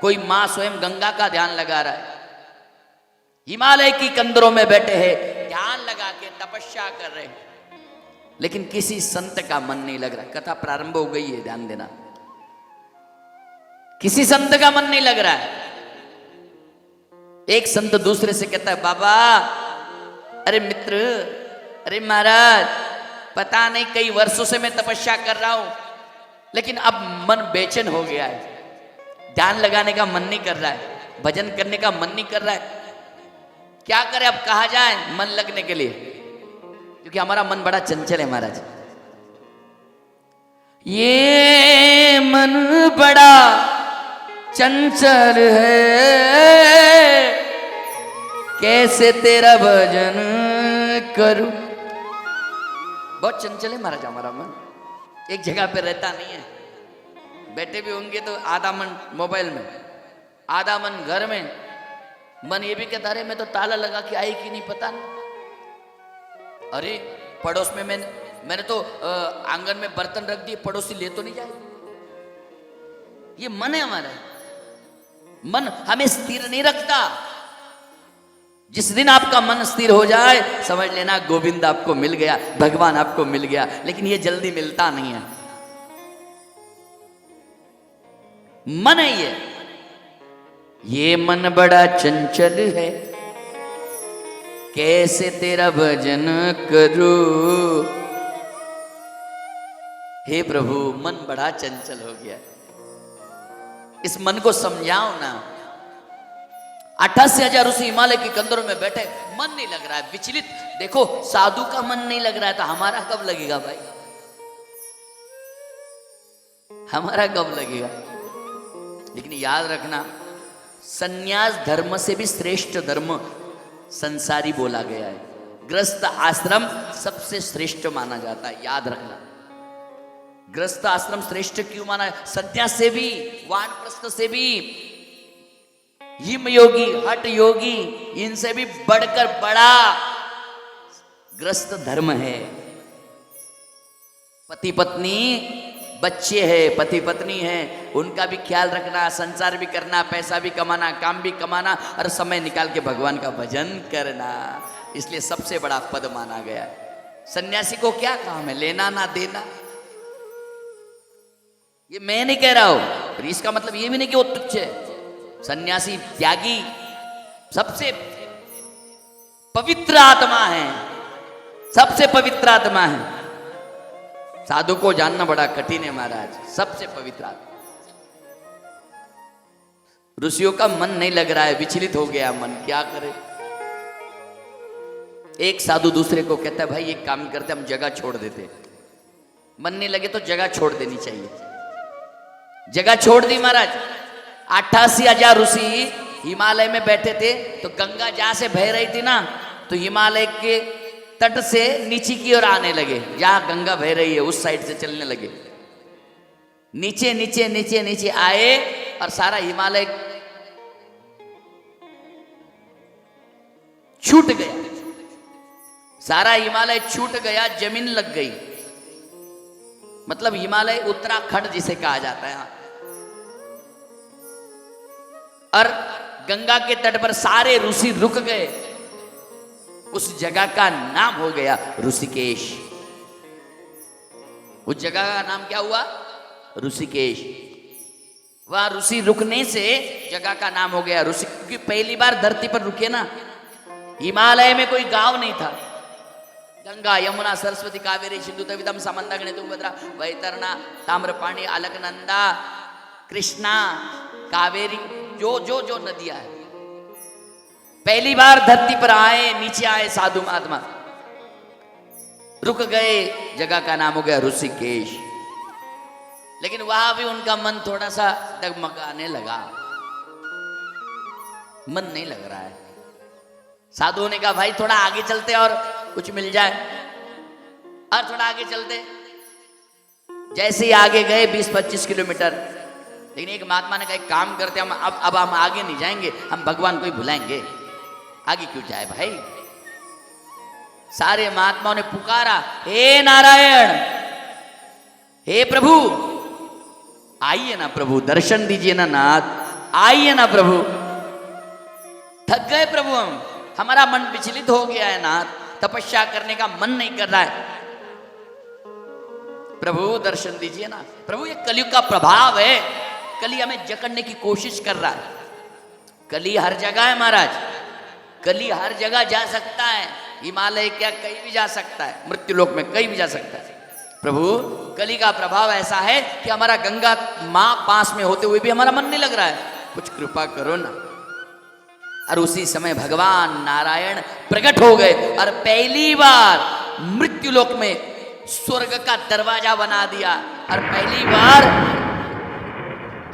कोई मां स्वयं गंगा का ध्यान लगा रहा है। हिमालय की कंदरों में बैठे हैं, ध्यान लगा के तपस्या कर रहे हैं, लेकिन किसी संत का मन नहीं लग रहा। कथा प्रारंभ हो गई है, ध्यान देना। किसी संत का मन नहीं लग रहा है। एक संत दूसरे से कहता है, बाबा, अरे मित्र, अरे महाराज, पता नहीं कई वर्षों से मैं तपस्या कर रहा हूं, लेकिन अब मन बेचैन हो गया है। ध्यान लगाने का मन नहीं कर रहा है, भजन करने का मन नहीं कर रहा है। क्या करें, अब कहा जाए मन लगने के लिए? क्योंकि हमारा मन बड़ा चंचल है महाराज। ये मन बड़ा चंचल है, कैसे तेरा भजन करूं। बहुत चंचल है महाराज हमारा मन, एक जगह पे रहता नहीं है। बैठे भी होंगे तो आधा मन मोबाइल में, आधा मन घर में। मन ये भी कहता, अरे मैं तो ताला लगा के आई कि नहीं पता नहीं। अरे पड़ोस में मैंने तो आंगन में बर्तन रख दिए, पड़ोसी ले तो नहीं जाए। ये मन है हमारा। मन हमें स्थिर नहीं रखता। जिस दिन आपका मन स्थिर हो जाए, समझ लेना गोविंद आपको मिल गया, भगवान आपको मिल गया। लेकिन ये जल्दी मिलता नहीं है। मन है ये मन बड़ा चंचल है, कैसे तेरा भजन करूं। हे प्रभु, मन बड़ा चंचल हो गया, इस मन को समझाओ ना। 88,000 ऋषि हिमालय की कंदरों में बैठे, मन नहीं लग रहा है, विचलित। देखो, साधु का मन नहीं लग रहा है तो हमारा कब लगेगा भाई? हमारा कब लगेगा? लेकिन याद रखना, संन्यास धर्म से भी श्रेष्ठ धर्म संसारी बोला गया है। गृहस्थ आश्रम सबसे श्रेष्ठ माना जाता है, याद रखना। गृहस्थ आश्रम श्रेष्ठ क्यों माना है? संन्यास से भी, वानप्रस्थ से भी, हिम योगी, हठ योगी, इनसे भी बढ़कर बड़ा गृहस्थ धर्म है। पति पत्नी, बच्चे हैं, पति पत्नी है, उनका भी ख्याल रखना, संसार भी करना, पैसा भी कमाना, काम भी कमाना, और समय निकाल के भगवान का भजन करना। इसलिए सबसे बड़ा पद माना गया है। सन्यासी को क्या काम है? लेना ना देना। ये मैं नहीं कह रहा हूं, इसका मतलब ये भी नहीं कि वो तुच्छ है। सन्यासी त्यागी, सबसे पवित्र आत्मा है, सबसे पवित्र आत्मा है। साधु को जानना बड़ा कठिन है महाराज, सबसे पवित्र आत्मा। ऋषियों का मन नहीं लग रहा है, विचलित हो गया मन, क्या करे? एक साधु दूसरे को कहता है, भाई एक काम करते, हम जगह छोड़ देते। मन नहीं लगे तो जगह छोड़ देनी चाहिए। जगह छोड़ दी महाराज। 88,000 ऋषि हिमालय में बैठे थे, तो गंगा जहां से बह रही थी ना, तो हिमालय के तट से नीचे की ओर आने लगे। जहां गंगा बह रही है उस साइड से चलने लगे। नीचे नीचे नीचे नीचे आए और सारा हिमालय छूट गया। सारा हिमालय छूट गया, जमीन लग गई। मतलब हिमालय उत्तराखंड जिसे कहा जाता है। और गंगा के तट पर सारे ऋषि रुक गए। उस जगह का नाम हो गया ऋषिकेश। उस जगह का नाम क्या हुआ? ऋषिकेश। वहां ऋषि रुकने से जगह का नाम हो गया ऋषि, क्योंकि पहली बार धरती पर रुके ना। हिमालय में कोई गांव नहीं था। गंगा यमुना सरस्वती कावेरी सिंधु तवितम समंदगणे तुंगभद्रा वैतरना ताम्रपाणी अलकनंदा कृष्णा कावेरी, जो जो जो नदियां है, पहली बार धरती पर आए, नीचे आए साधु महात्मा, रुक गए। जगह का नाम हो गया ऋषिकेश। लेकिन वहां भी उनका मन थोड़ा सा डगमगाने लगा, मन नहीं लग रहा है। साधुओं ने कहा, भाई थोड़ा आगे चलते और कुछ मिल जाए, और थोड़ा आगे चलते। जैसे ही आगे गए 20-25 किलोमीटर, लेकिन एक महात्मा ने कहा एक काम करते हम अब हम आगे नहीं जाएंगे, हम भगवान को ही बुलाएंगे, आगे क्यों जाए भाई। सारे महात्माओं ने पुकारा, हे नारायण, हे प्रभु, आइए ना प्रभु, दर्शन दीजिए ना नाथ, आइए ना प्रभु। थक गए प्रभु, हमारा मन विचलित हो गया है नाथ, तपस्या करने का मन नहीं कर रहा है, प्रभु दर्शन दीजिए ना। प्रभु ये कलयुग का प्रभाव है, कली हमें जकड़ने की कोशिश कर रहा है। कली हर जगह है महाराज, कली हर जगह जा सकता है, हिमालय क्या कहीं भी जा सकता है, मृत्युलोक में कहीं भी जा सकता है। प्रभु कली का प्रभाव ऐसा है कि हमारा गंगा माँ पास में होते हुए भी हमारा मन नहीं लग रहा है, कुछ कृपा करो ना। और उसी समय भगवान नारायण प्रकट हो गए और पहली बार मृत्युलोक में स्वर्ग का दरवाजा बना दिया। और पहली बार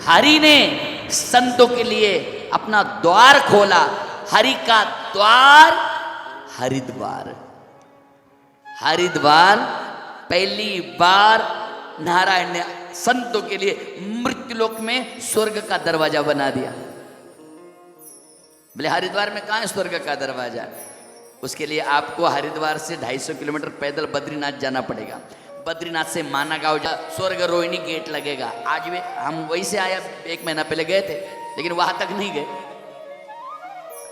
हरि ने संतों के लिए अपना द्वार खोला। हरि का द्वार हरिद्वार, हरिद्वार पहली बार नारायण ने संतों के लिए मृत्युलोक में स्वर्ग का दरवाजा बना दिया। बोले हरिद्वार में कहाँ है स्वर्ग का दरवाजा? उसके लिए आपको हरिद्वार से 250 किलोमीटर पैदल बद्रीनाथ जाना पड़ेगा। बद्रीनाथ से माना गांव जा स्वर्ग रोहिणी गेट लगेगा। आज भी हम वहीं से आया, 1 महीना पहले गए थे, लेकिन वहां तक नहीं गए।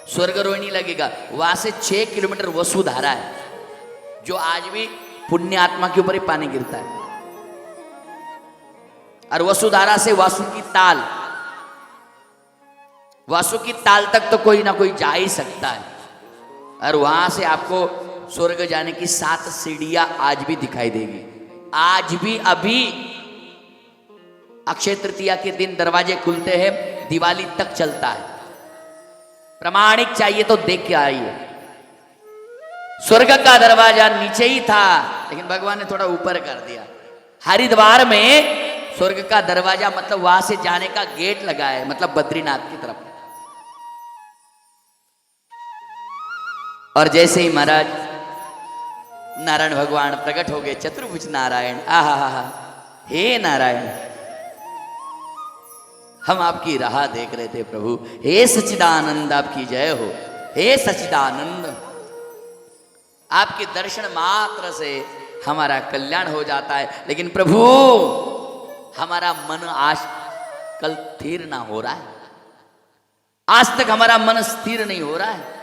स्वर्ग रोहिणी लगेगा, वहां से 6 किलोमीटर वसुधारा है, जो आज भी पुण्य आत्मा के ऊपर ही पानी गिरता है। और वसुधारा से वासुकी ताल, वासुकी ताल तक तो कोई ना कोई जा ही सकता है। और वहां से आपको स्वर्ग जाने की 7 सीढ़ियां आज भी दिखाई देगी। आज भी अभी अक्षय तृतीया के दिन दरवाजे खुलते हैं, दिवाली तक चलता है। प्रमाणिक चाहिए तो देख के आइए। स्वर्ग का दरवाजा नीचे ही था, लेकिन भगवान ने थोड़ा ऊपर कर दिया। हरिद्वार में स्वर्ग का दरवाजा मतलब वहां से जाने का गेट लगा है, मतलब बद्रीनाथ की तरफ। और जैसे ही महाराज नारायण भगवान प्रकट हो गए, चतुर्भुज नारायण, आहा, हे नारायण, हम आपकी राह देख रहे थे प्रभु। हे सच्चिदानंद, आपकी जय हो। हे सच्चिदानंद, आपके दर्शन मात्र से हमारा कल्याण हो जाता है। लेकिन प्रभु हमारा मन आज कल स्थिर ना हो रहा है, आज तक हमारा मन स्थिर नहीं हो रहा है,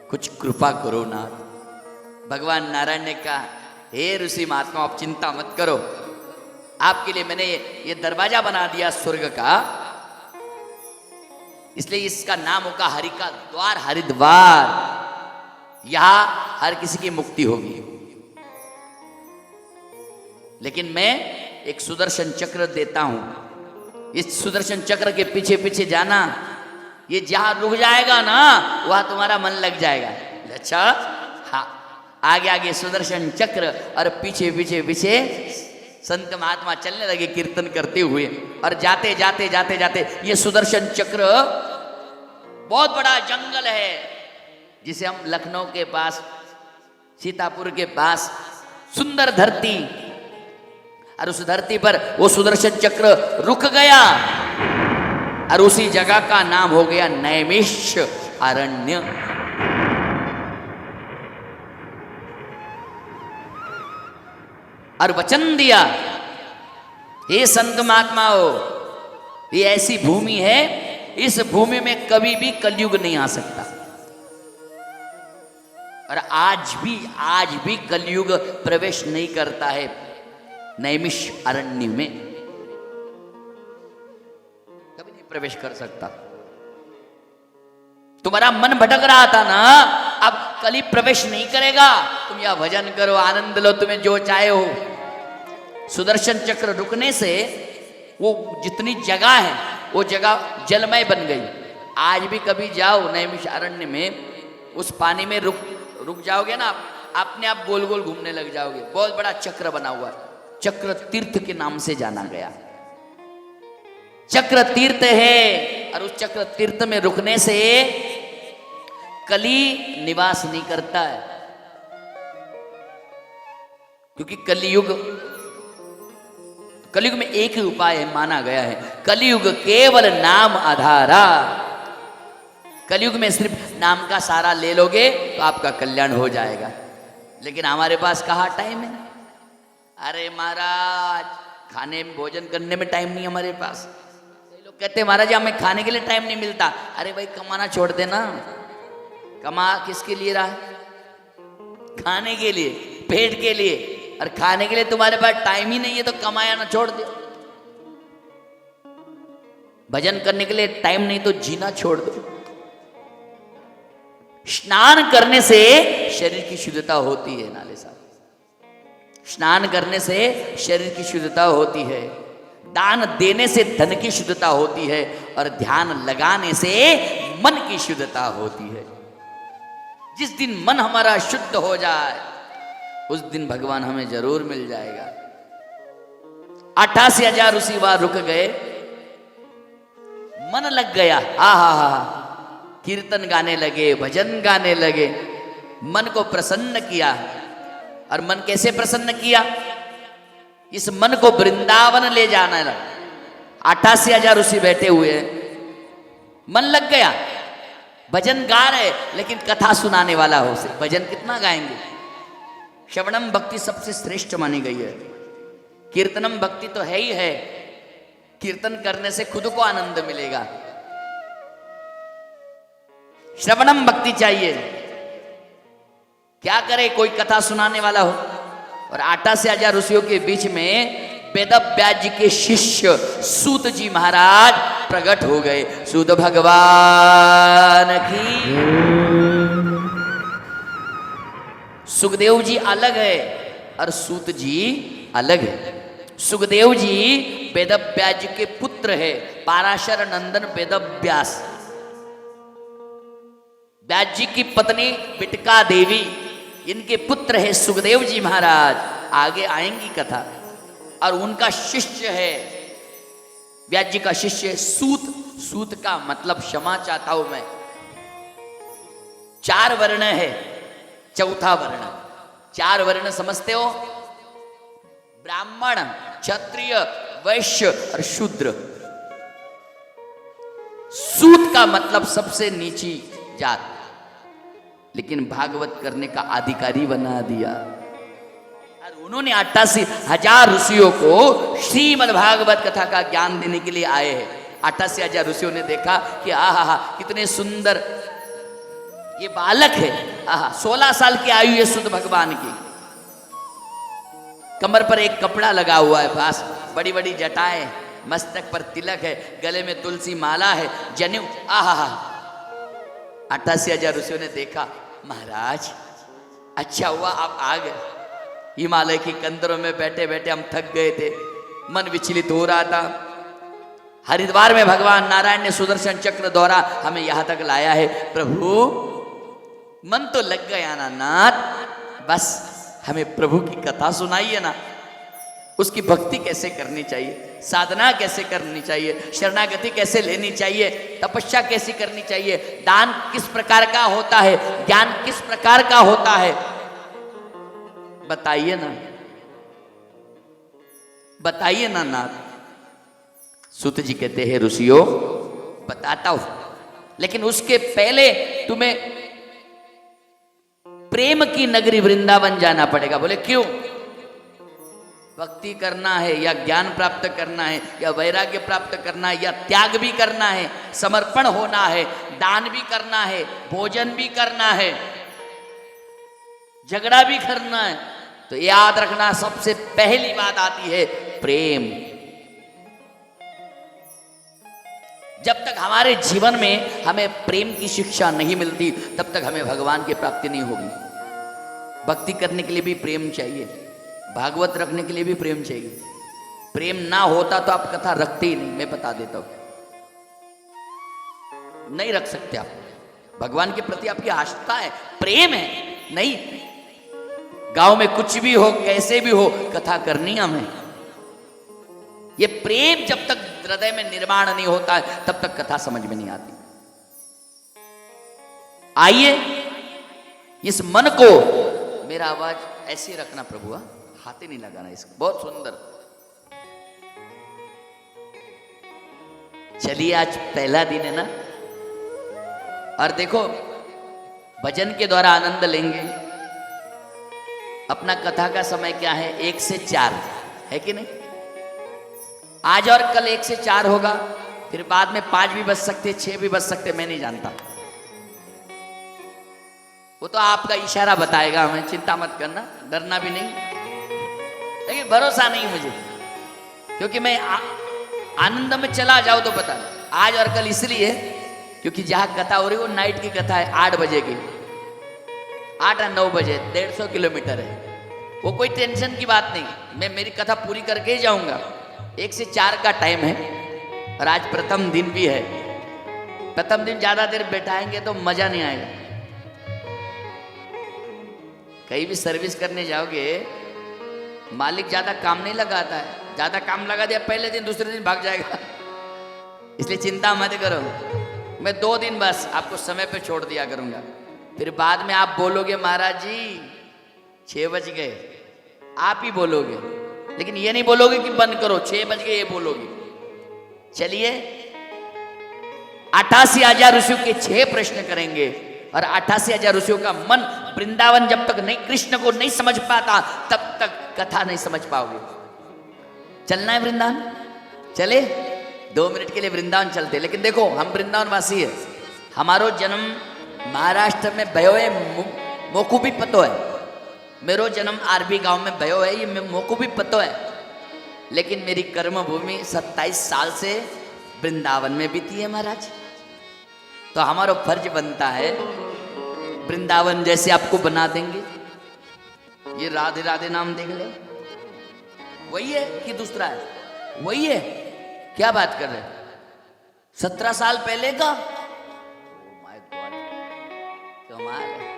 कुछ कृपा करो नाथ। भगवान नारायण ने कहा, हे ऋषि महात्मा, आप चिंता मत करो, आपके लिए मैंने ये दरवाजा बना दिया स्वर्ग का, इसलिए इसका नाम होगा हरि का द्वार, हरिद्वार। यहां हर किसी की मुक्ति होगी। लेकिन मैं एक सुदर्शन चक्र देता हूं, इस सुदर्शन चक्र के पीछे पीछे जाना, ये जहां रुक जाएगा ना वहां तुम्हारा मन लग जाएगा। अच्छा हाँ, आगे आगे सुदर्शन चक्र और पीछे पीछे पीछे संत महात्मा चलने लगे कीर्तन करते हुए। और जाते जाते जाते जाते ये सुदर्शन चक्र बहुत बड़ा जंगल है, जिसे हम लखनऊ के पास, सीतापुर के पास सुंदर धरती, और उस धरती पर वो सुदर्शन चक्र रुक गया और उसी जगह का नाम हो गया नैमिष्य अरण्य। और वचन दिया, हे संत महात्माओं, ये ऐसी भूमि है, इस भूमि में कभी भी कलयुग नहीं आ सकता। और आज भी कलयुग प्रवेश नहीं करता है नैमिष्य अरण्य में, कभी नहीं प्रवेश कर सकता। तुम्हारा मन भटक रहा था ना, अब कली प्रवेश नहीं करेगा। तुम यह भजन करो, आनंद लो, तुम्हें जो चाहे हो। सुदर्शन चक्र रुकने से वो जितनी जगह है वो जगह जलमय बन गई। आज भी कभी जाओ नैमिषारण्य में, उस पानी में रुक जाओगे ना, अपने आप गोल गोल घूमने लग जाओगे। बहुत बड़ा चक्र बना हुआ है, चक्र तीर्थ के नाम से जाना गया। चक्र तीर्थ है, और उस चक्र तीर्थ में रुकने से कली निवास नहीं करता है। क्योंकि कलयुग में एक ही उपाय है, माना गया है, कलयुग केवल नाम आधारा। कलयुग में सिर्फ नाम का सहारा ले लोगे तो आपका कल्याण हो जाएगा। लेकिन हमारे पास कहाँ टाइम है? अरे महाराज, खाने में भोजन करने में टाइम नहीं हमारे पास। लोग कहते हैं महाराज हमें खाने के लिए टाइम नहीं मिलता। अरे भाई कमाना छोड़ देना। कमा किसके लिए रहा है? खाने के लिए, पेट के लिए। और खाने के लिए तुम्हारे पास टाइम ही नहीं है तो कमाया ना छोड़ दो। भजन करने के लिए टाइम नहीं तो जीना छोड़ दो। स्नान करने से शरीर की शुद्धता होती है नाले साहब। स्नान करने से शरीर की शुद्धता होती है। दान देने से धन की शुद्धता होती है। और ध्यान लगाने से मन की शुद्धता होती है। जिस दिन मन हमारा शुद्ध हो जाए उस दिन भगवान हमें जरूर मिल जाएगा। 88,000 उसी बार रुक गए, मन लग गया। हा कीर्तन गाने लगे, भजन गाने लगे, मन को प्रसन्न किया। और मन कैसे प्रसन्न किया? इस मन को वृंदावन ले जाना लगा। 88,000 उसी बैठे हुए, मन लग गया। भजन गा रहे, लेकिन कथा सुनाने वाला हो से भजन कितना गाएंगे? श्रवणम भक्ति सबसे श्रेष्ठ मानी गई है। कीर्तनम भक्ति तो है ही है। कीर्तन करने से खुद को आनंद मिलेगा। श्रवणम भक्ति चाहिए। क्या करे? कोई कथा सुनाने वाला हो। और 88,000 ऋषियों के बीच में वेदव्यास जी के शिष्य सूत जी महाराज प्रकट हो गए। सूत भगवान की। सुखदेव जी अलग है और सूत जी अलग है। सुखदेव जी वेदव्यास जी के पुत्र है। पाराशर नंदन वेदव्यास। व्यास जी की पत्नी बिटका देवी, इनके पुत्र है सुखदेव जी महाराज। आगे आएंगी कथा। और उनका शिष्य है, व्यास जी का शिष्य है सूत। सूत का मतलब क्षमा चाहता हूं मैं। 4 वर्ण है, चौथा वर्ण। 4 वर्ण समझते हो? ब्राह्मण, क्षत्रिय, वैश्य और शूद्र। सूत का मतलब सबसे नीची जात। लेकिन भागवत करने का अधिकारी बना दिया। और उन्होंने 88,000 ऋषियों को श्रीमद् भागवत कथा का ज्ञान देने के लिए आए हैं। 88,000 ऋषियों ने देखा कि आहा कितने सुंदर ये बालक है। 16 साल की आयु है सुध भगवान की। कमर पर एक कपड़ा लगा हुआ है, पास बड़ी बड़ी जटाएं, मस्तक पर तिलक है, गले में तुलसी माला है, जनेऊ। 88,000 ऋषियों ने देखा, महाराज अच्छा हुआ आप आ गए। हिमालय की कंदरों में बैठे बैठे हम थक गए थे, मन विचलित हो रहा था। हरिद्वार में भगवान नारायण ने सुदर्शन चक्र द्वारा हमें यहां तक लाया है। प्रभु मन तो लग गया ना नाथ, बस हमें प्रभु की कथा सुनाइए ना। उसकी भक्ति कैसे करनी चाहिए, साधना कैसे करनी चाहिए, शरणागति कैसे लेनी चाहिए, तपस्या कैसी करनी चाहिए, दान किस प्रकार का होता है, ज्ञान किस प्रकार का होता है, बताइए ना, बताइए ना नाथ। सूत जी कहते हैं ऋषियों बताता हूं, लेकिन उसके पहले तुम्हें प्रेम की नगरी वृंदावन जाना पड़ेगा। बोले क्यों? भक्ति करना है या ज्ञान प्राप्त करना है या वैराग्य प्राप्त करना है या त्याग भी करना है, समर्पण होना है, दान भी करना है, भोजन भी करना है, झगड़ा भी करना है। तो याद रखना सबसे पहली बात आती है प्रेम। जब तक हमारे जीवन में हमें प्रेम की शिक्षा नहीं मिलती तब तक हमें भगवान की प्राप्ति नहीं होगी। भक्ति करने के लिए भी प्रेम चाहिए, भागवत रखने के लिए भी प्रेम चाहिए। प्रेम ना होता तो आप कथा रखते ही नहीं, मैं बता देता हूं, नहीं रख सकते आप। भगवान के प्रति आपकी आस्था है, प्रेम है, नहीं गांव में कुछ भी हो कैसे भी हो कथा करनी हमें। ये प्रेम जब तक हृदय में निर्माण नहीं होता है तब तक कथा समझ में नहीं आती। आइए इस मन को, मेरा आवाज ऐसे रखना प्रभु, हाथ ही नहीं लगाना इसको, बहुत सुंदर। चलिए आज पहला दिन है ना, और देखो भजन के द्वारा आनंद लेंगे। अपना कथा का समय क्या है, 1 से 4 है कि नहीं? आज और कल 1 से 4 होगा, फिर बाद में 5 भी बज सकते, 6 भी बज सकते, मैं नहीं जानता। वो तो आपका इशारा बताएगा हमें, चिंता मत करना, डरना भी नहीं। लेकिन भरोसा नहीं मुझे, क्योंकि मैं आनंद में चला जाऊं तो पता नहीं। आज और कल इसलिए क्योंकि जहां कथा हो रही वो नाइट की कथा है, 8 बजे की, 8 या 9 बजे, 150 किलोमीटर है। वो कोई टेंशन की बात नहीं, मैं मेरी कथा पूरी करके ही जाऊंगा। 1 से 4 का टाइम है, और आज प्रथम दिन भी है। प्रथम दिन ज्यादा देर बैठाएंगे तो मजा नहीं आएगा। कहीं भी सर्विस करने जाओगे, मालिक ज्यादा काम नहीं लगाता है, ज्यादा काम लगा दिया पहले दिन, दूसरे दिन भाग जाएगा। इसलिए चिंता मत करो, मैं 2 दिन बस आपको समय पे छोड़ दिया करूंगा। फिर बाद में आप बोलोगे महाराज जी 6 बज गए, आप ही बोलोगे, लेकिन ये नहीं बोलोगे कि बंद करो 6 बज गए, ये बोलोगे। चलिए 88,000 ऋषियों के 6 प्रश्न करेंगे, और 88,000 ऋषियों का मन वृंदावन जब तक नहीं कृष्ण को नहीं समझ पाता तब तक कथा नहीं समझ पाओगे। चलना है वृंदावन, चले 2 मिनट के लिए वृंदावन चलते। लेकिन देखो हम वृंदावन वासी है, हमारो जन्म महाराष्ट्र में भयो है, मोकू भी पतो है। मेरो जन्म आरबी गांव में भयो है, ये मोकू भी पतो है। लेकिन मेरी कर्म भूमि 27 साल से वृंदावन में बीती है महाराज। तो हमारा फर्ज बनता है, वृंदावन जैसे आपको बना देंगे। ये राधे राधे नाम देख ले, वही है कि दूसरा है? वही है। क्या बात कर रहे हैं? 17 साल पहले का? ओह माय गॉड, कमाल है।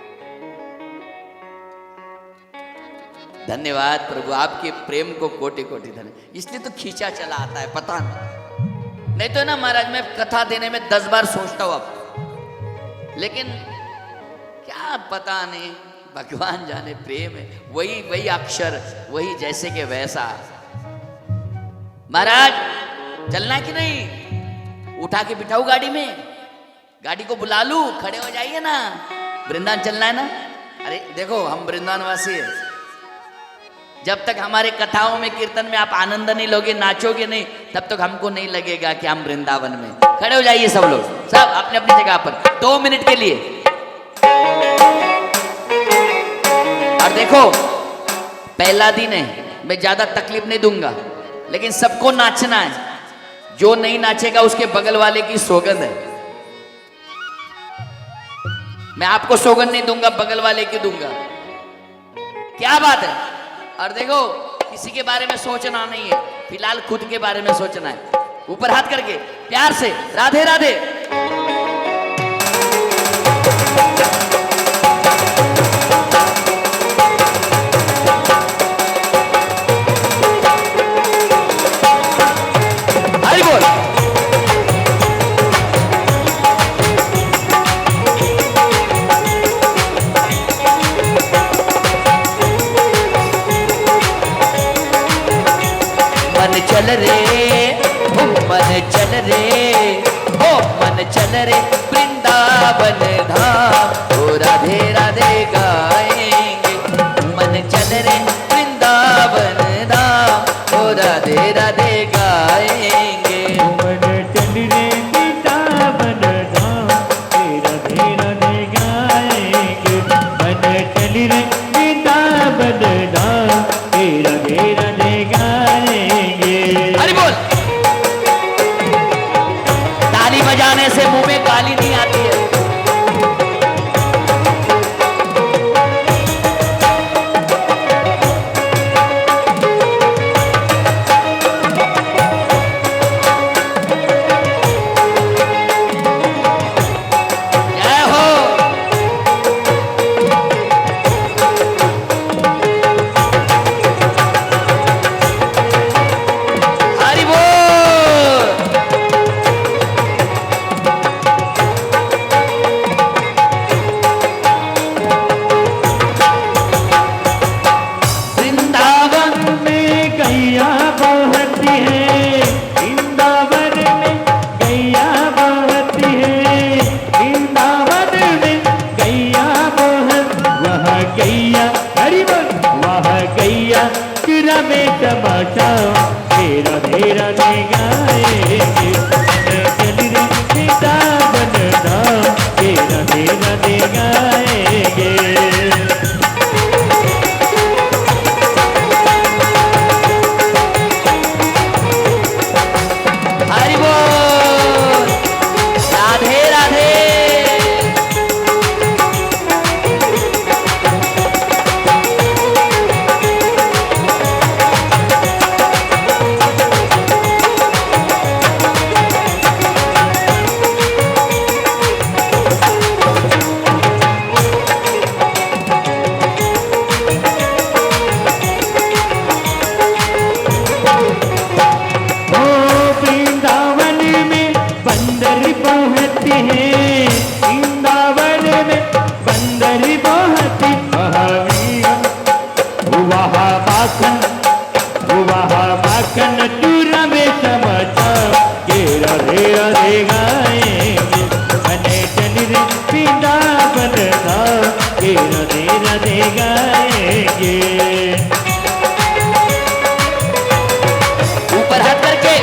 धन्यवाद प्रभु, आपके प्रेम को कोटि कोटि धन्यवाद। इसलिए तो खींचा चला आता है, पता नहीं तो ना महाराज मैं कथा देने में 10 बार सोचता हूं अब, लेकिन क्या पता नहीं, भगवान जाने, प्रेम है। वही अक्षर, वही जैसे के वैसा। महाराज चलना कि नहीं? उठा के बिठाऊ गाड़ी में, गाड़ी को बुला लू, खड़े हो जाइए ना, वृंदावन चलना है ना। अरे देखो हम वृंदावन वासी है, जब तक हमारे कथाओं में कीर्तन में आप आनंद नहीं लोगे, नाचोगे नहीं, तब तक हमको नहीं लगेगा कि हम वृंदावन में। खड़े हो जाइए सब लोग, सब अपने अपनी जगह पर 2 मिनट के लिए। और देखो पहला दिन है, मैं ज्यादा तकलीफ नहीं दूंगा, लेकिन सबको नाचना है। जो नहीं नाचेगा उसके बगल वाले की सौगंध है। मैं आपको सौगंध नहीं दूंगा, बगल वाले की दूंगा। क्या बात है? और देखो किसी के बारे में सोचना नहीं है, फिलहाल खुद के बारे में सोचना है। ऊपर हाथ करके प्यार से राधे राधे। हरि बोल। चल रे हो मन चल रे, हो मन चल रे वृंदावन धाम, ओ राधे राधे गाएंगे। मन चल रे वृंदावन धाम, ओ राधे राधे गाएंगे। मन चल रे वृंदावन धाम, राधे राधे गाएंगे। मन चल रे वृंदावन धाम, राधे राधे गाएंगे। हरि बोल। ताली बजाने से मुंह में गाली नहीं आती है। जय हो। हरि बोल। बंदर बहुत है वृंदावन में, बंदर बहुत महावीर। वहाँ माखन चूरा में समझा के राधे राधे गाएंगे। बने चल रे वृंदावन धाम के राधे राधे गाएंगे। ऊपर हाथ करके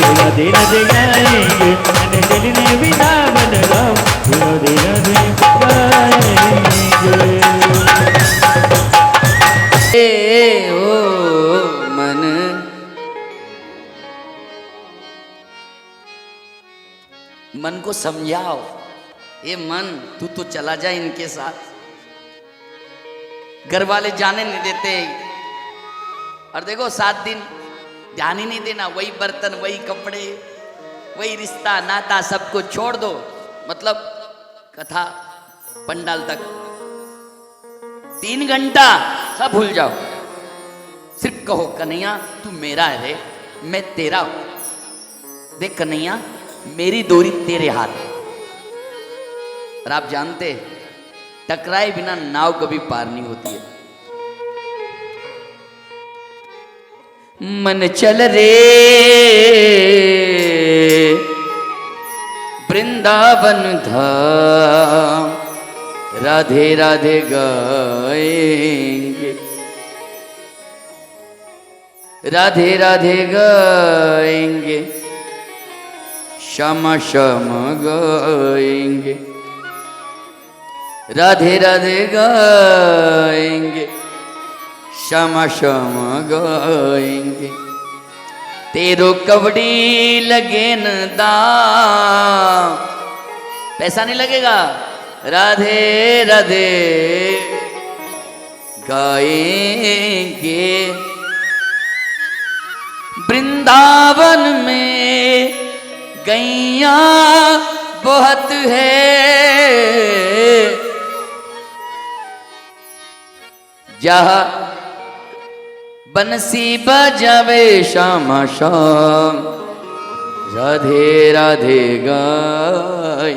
राधे राधे गाएंगे। मैंने चलने वृंदावन धाम राधे राधे गाएंगे। ओ मन, मन को समझाओ, ये मन तू तो चला जा इनके साथ। घर वाले जाने नहीं देते, और देखो 7 दिन ध्यान ही नहीं देना, वही बर्तन, वही कपड़े, वही रिश्ता नाता, सबको छोड़ दो। मतलब कथा पंडाल तक 3 घंटा सब भूल जाओ, सिर्फ कहो कन्हैया तू मेरा है रे, मैं तेरा हूं। देख कन्हैया मेरी डोरी तेरे हाथ है। और आप जानते टकराए बिना नाव कभी पार नहीं होती है। मन चल रे वृंदावन धाम राधे राधे गाएंगे, राधे राधे गाएंगे, श्यामा श्यामा गाएंगे, राधे राधे गाएंगे, श्यामा श्यामा गाएंगे। तेरो कवड़ी लगे न दाम, पैसा नहीं लगेगा, राधे राधे गाएंगे। वृंदावन में गैया बहुत है, जहाँ बंसी बजावे श्यामा श्याम, राधे राधे गाय।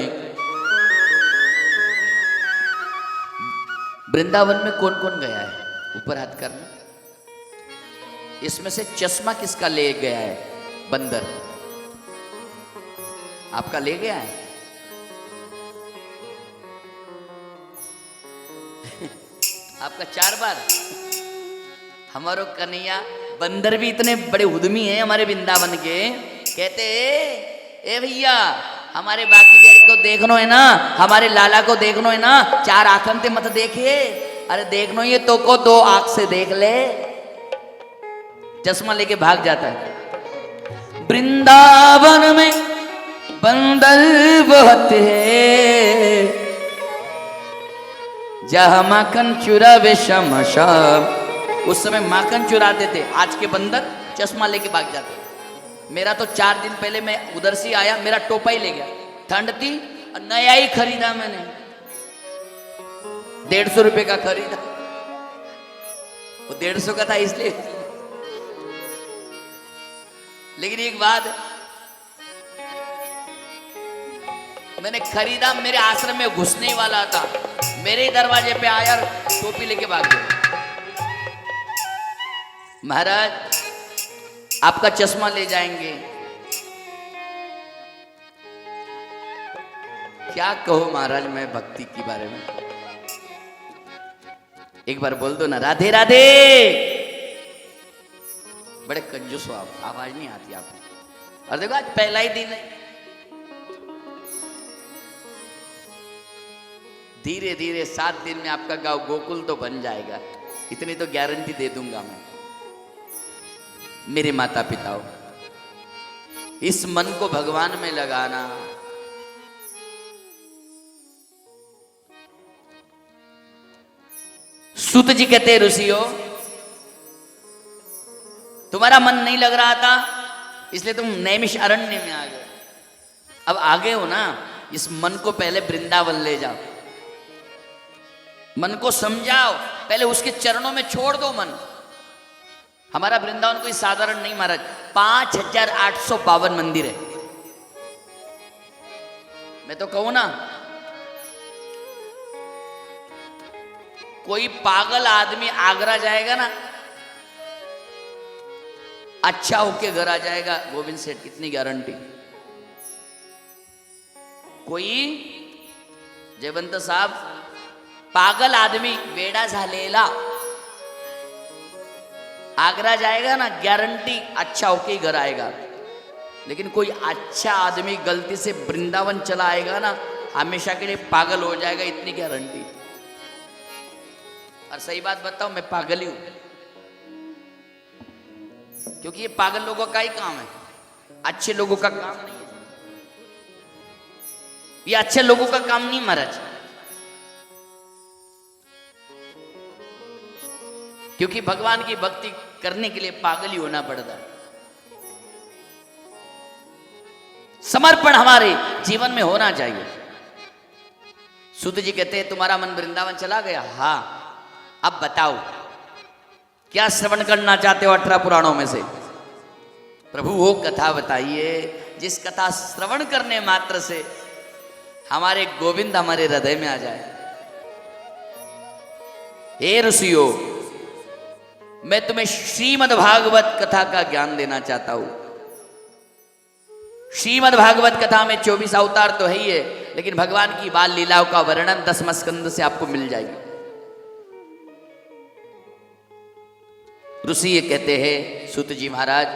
वृंदावन में कौन कौन गया है? ऊपर हाथ करना। इसमें से चश्मा किसका ले गया है? बंदर आपका ले गया है? आपका 4 बार। हमारो कन्हैया बंदर भी इतने बड़े उद्यमी हैं हमारे वृंदावन के, कहते ए भैया हमारे बाकी देर को देखनो है ना, हमारे लाला को देखनो है ना, 4 आंखन ते मत देखे, अरे देखनो ये तो को 2 आंख से देख ले। चश्मा लेके भाग जाता है। वृंदावन में बंदर बहुत है, जहाँ माखन चुरावे श्यामा श्याम। उस समय माखन चुराते थे, आज के बंदर चश्मा लेके भाग जाते। मेरा तो 4 दिन पहले मैं उधर से आया, मेरा टोपा ही ले गया, ठंड थी और नया ही खरीदा मैंने, 150 रुपए का खरीदा। वो 150 का था इसलिए। लेकिन एक बात, मैंने खरीदा, मेरे आश्रम में घुसने ही वाला था, मेरे ही दरवाजे पे आया और टोपी लेके भाग गया। महाराज आपका चश्मा ले जाएंगे। क्या कहो महाराज मैं भक्ति के बारे में, एक बार बोल दो ना, राधे राधे। बड़े कंजूस हो आप, आवाज नहीं आती आपको। और देखो आज पहला ही दिन है, धीरे धीरे 7 दिन में आपका गांव गोकुल तो बन जाएगा, इतनी तो गारंटी दे दूंगा मैं। मेरे माता पिताओं, इस मन को भगवान में लगाना, सूत जी कहते ऋषियों, तुम्हारा मन नहीं लग रहा था इसलिए तुम नैमिषारण्य में आ गए। अब आगे हो ना, इस मन को पहले वृंदावन ले जाओ, मन को समझाओ, पहले उसके चरणों में छोड़ दो मन। हमारा वृंदावन कोई साधारण नहीं महाराज, 5852 मंदिर है। मैं तो कहूं ना, कोई पागल आदमी आगरा जाएगा ना, अच्छा होके घर आ जाएगा। गोविंद सेठ, कितनी गारंटी। कोई जयवंत साहब, पागल आदमी वेडा झालेला आगरा जाएगा ना, गारंटी अच्छा होके ही घर आएगा। लेकिन कोई अच्छा आदमी गलती से वृंदावन चला आएगा ना, हमेशा के लिए पागल हो जाएगा, इतनी गारंटी। और सही बात बताऊं, मैं पागल ही हूं, क्योंकि ये पागल लोगों का ही काम है, अच्छे लोगों का काम नहीं है। ये अच्छे लोगों का काम नहीं महाराज, क्योंकि भगवान की भक्ति करने के लिए पागल ही होना पड़ता है। समर्पण हमारे जीवन में होना चाहिए। सूत जी कहते हैं तुम्हारा मन वृंदावन चला गया, हाँ, अब बताओ क्या श्रवण करना चाहते हो 18 पुराणों में से? प्रभु वो कथा बताइए जिस कथा श्रवण करने मात्र से हमारे गोविंद हमारे हृदय में आ जाए। हे ऋषियों, मैं तुम्हें श्रीमद् भागवत कथा का ज्ञान देना चाहता हूं। श्रीमद् भागवत कथा में 24 अवतार तो है ही है, लेकिन भगवान की बाल लीलाओं का वर्णन 10वें स्कंद से आपको मिल जाएगी। ऋषि ये कहते हैं, सूत जी महाराज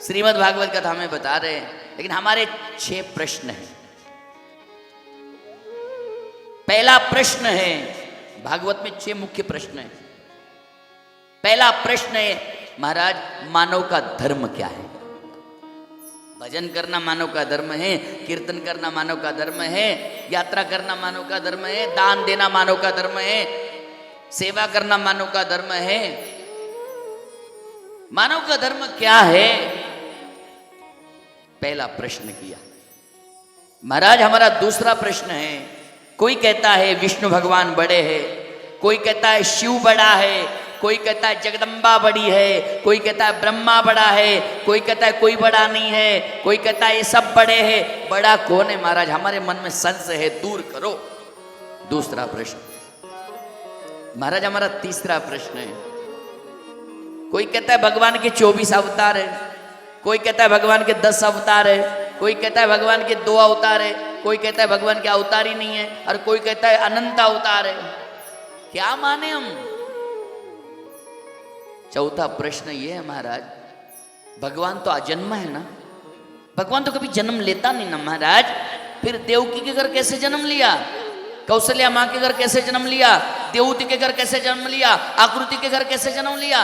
श्रीमद् भागवत कथा में बता रहे हैं, लेकिन हमारे 6 प्रश्न हैं। पहला प्रश्न है, भागवत में 6 मुख्य प्रश्न हैं। पहला प्रश्न है महाराज, मानव का धर्म क्या है? भजन करना मानव का धर्म है, कीर्तन करना मानव का धर्म है, यात्रा करना मानव का धर्म है, दान देना मानव का धर्म है, सेवा करना मानव का धर्म है। मानव का धर्म क्या है? पहला प्रश्न किया। महाराज हमारा दूसरा प्रश्न है, कोई कहता है विष्णु भगवान बड़े हैं, कोई कहता है शिव बड़ा है, कोई कहता है जगदम्बा बड़ी है, कोई कहता है ब्रह्मा बड़ा है, कोई कहता है कोई बड़ा नहीं है, कोई कहता है ये सब बड़े हैं। बड़ा कौन है महाराज? हमारे मन में संशय है, दूर करो। दूसरा प्रश्न। महाराज हमारा तीसरा प्रश्न है, कोई कहता है भगवान के 24 अवतार है, कोई कहता है भगवान के 10 अवतार है, कोई कहता है भगवान के 2 अवतार है, कोई कहता है भगवान के अवतार ही नहीं है, और कोई कहता है अनंत अवतार है। क्या माने हम? चौथा प्रश्न ये है महाराज, भगवान तो अजन्मा है ना, भगवान तो कभी जन्म लेता नहीं ना महाराज। फिर देवकी के घर कैसे जन्म लिया? कौशल्या माँ के घर कैसे जन्म लिया? देवती के घर कैसे जन्म लिया? आकृति के घर कैसे जन्म लिया?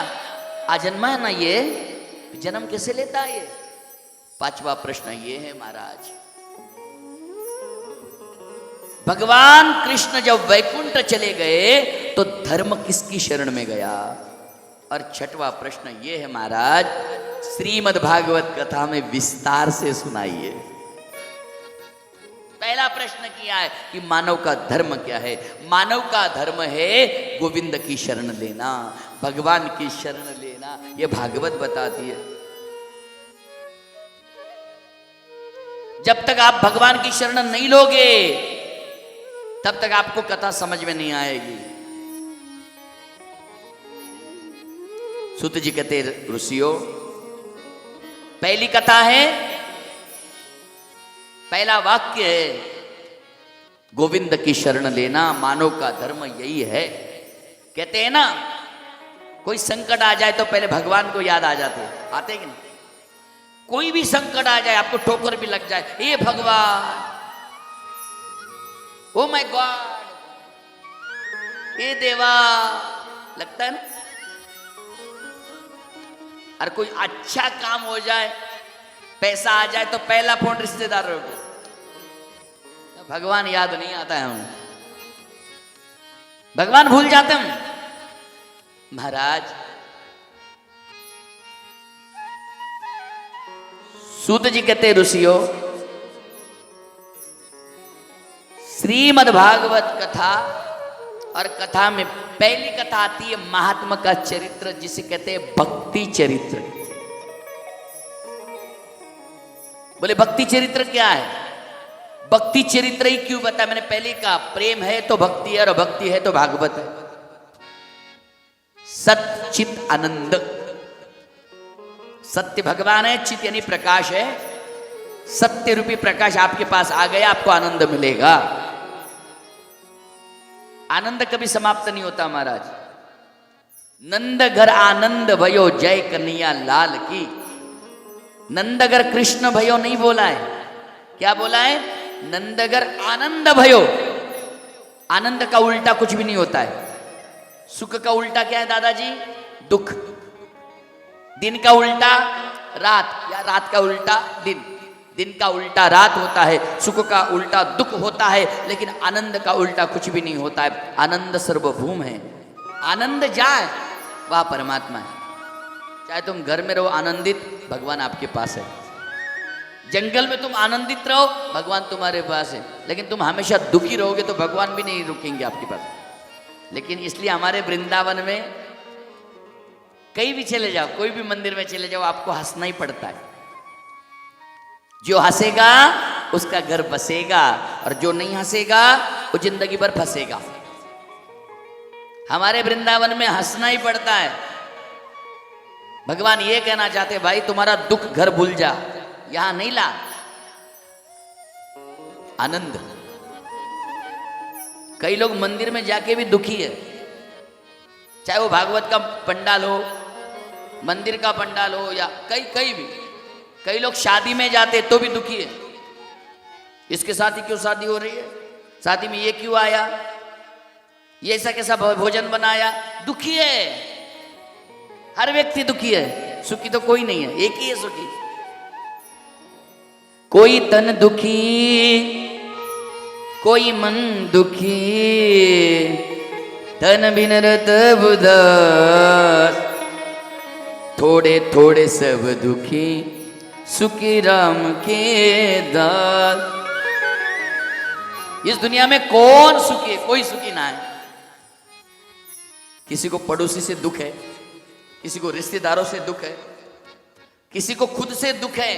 अजन्मा है ना ये, जन्म कैसे लेता है ये? पांचवा प्रश्न ये है महाराज, भगवान कृष्ण जब वैकुंठ चले गए तो धर्म किसकी शरण में गया? और छठवां प्रश्न ये है महाराज, श्रीमद् भागवत कथा में विस्तार से सुनाइए। पहला प्रश्न किया है कि मानव का धर्म क्या है? मानव का धर्म है गोविंद की शरण लेना, भगवान की शरण लेना, ये भागवत बताती है। जब तक आप भगवान की शरण नहीं लोगे तब तक आपको कथा समझ में नहीं आएगी। सूत जी कहते ऋषियों, पहली कथा है, पहला वाक्य है गोविंद की शरण लेना, मानव का धर्म यही है। कहते हैं ना, कोई संकट आ जाए तो पहले भगवान को याद आ जाते हैं, आते कि नहीं? कोई भी संकट आ जाए, आपको ठोकर भी लग जाए, हे भगवान, ओ माय गॉड, हे देवा, लगता है ना? और कोई अच्छा काम हो जाए, पैसा आ जाए तो पहला फोन रिश्तेदारों को, भगवान याद नहीं आता है हमें, भगवान भूल जाते हैं। महाराज सूत जी कहते ऋषियों, श्रीमद् भागवत कथा और कथा में पहली कथा आती है महात्मा का चरित्र, जिसे कहते हैं भक्ति चरित्र। बोले भक्ति चरित्र क्या है? भक्ति चरित्र ही क्यों बताया? मैंने पहले कहा प्रेम है तो भक्ति है, और भक्ति है तो भागवत है। सत चित आनंद, सत्य भगवान है, चित यानी प्रकाश है, सत्य रूपी प्रकाश आपके पास आ गया, आपको आनंद मिलेगा। आनंद कभी समाप्त नहीं होता महाराज। नंद घर आनंद भयो, जय कन्हैया लाल की। नंदगर कृष्ण भयो नहीं बोला है, क्या बोला है? नंदगर आनंद भयो। आनंद का उल्टा कुछ भी नहीं होता है। सुख का उल्टा क्या है दादाजी? दुख। दिन का उल्टा रात, या रात का उल्टा दिन। दिन का उल्टा रात होता है, सुख का उल्टा दुख होता है, लेकिन आनंद का उल्टा कुछ भी नहीं होता है। आनंद सर्वभूम है। आनंद जाए वह परमात्मा है। चाहे तुम घर में रहो आनंदित, भगवान आपके पास है। जंगल में तुम आनंदित रहो, भगवान तुम्हारे पास है। लेकिन तुम हमेशा दुखी रहोगे तो भगवान भी नहीं रुकेंगे आपके पास। लेकिन इसलिए हमारे वृंदावन में कहीं भी चले जाओ, कोई भी मंदिर में चले जाओ, आपको हंसना ही पड़ता है। जो हंसेगा उसका घर बसेगा, और जो नहीं हंसेगा वो जिंदगी भर फंसेगा। हमारे वृंदावन में हंसना ही पड़ता है। भगवान ये कहना चाहते भाई तुम्हारा दुख घर भूल जा, यहां नहीं ला आनंद। कई लोग मंदिर में जाके भी दुखी है, चाहे वो भागवत का पंडाल हो, मंदिर का पंडाल हो, या कई भी। कई लोग शादी में जाते तो भी दुखी है। इसके साथ ही क्यों शादी हो रही है, शादी में ये क्यों आया, ये ऐसा कैसा भोजन बनाया, दुखी है। हर व्यक्ति दुखी है, सुखी तो कोई नहीं है, एक ही है सुखी। कोई तन दुखी, कोई मन दुखी, तन बिन रत उदास, थोड़े थोड़े सब दुखी, सुखी राम के दास। इस दुनिया में कौन सुखी है? कोई सुखी ना है। किसी को पड़ोसी से दुख है, किसी को रिश्तेदारों से दुख है, किसी को खुद से दुख है।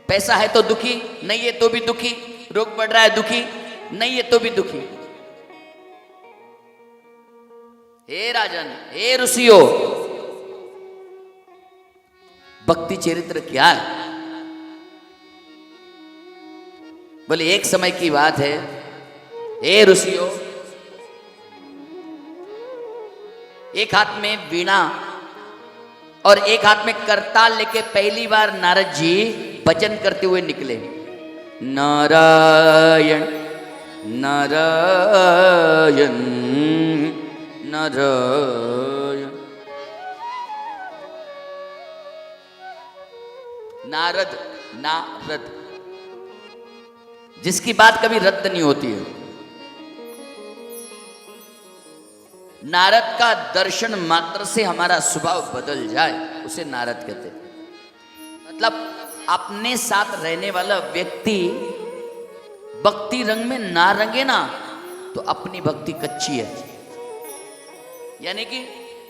पैसा है तो दुखी, नहीं है तो भी दुखी। रोग बढ़ रहा है दुखी, नहीं है तो भी दुखी। हे राजन, हे ऋषियों, भक्ति चरित्र क्या है? बोले एक समय की बात है, हे ऋषियों, एक हाथ में वीणा और एक हाथ में करताल लेके पहली बार नारद जी भजन करते हुए निकले। नारायण नारायण नारायण। नारद, नारद, जिसकी बात कभी रद्द नहीं होती है। नारद का दर्शन मात्र से हमारा स्वभाव बदल जाए, उसे नारद कहते हैं। मतलब अपने साथ रहने वाला व्यक्ति भक्ति रंग में ना रंगे ना तो अपनी भक्ती कच्ची है। यानी की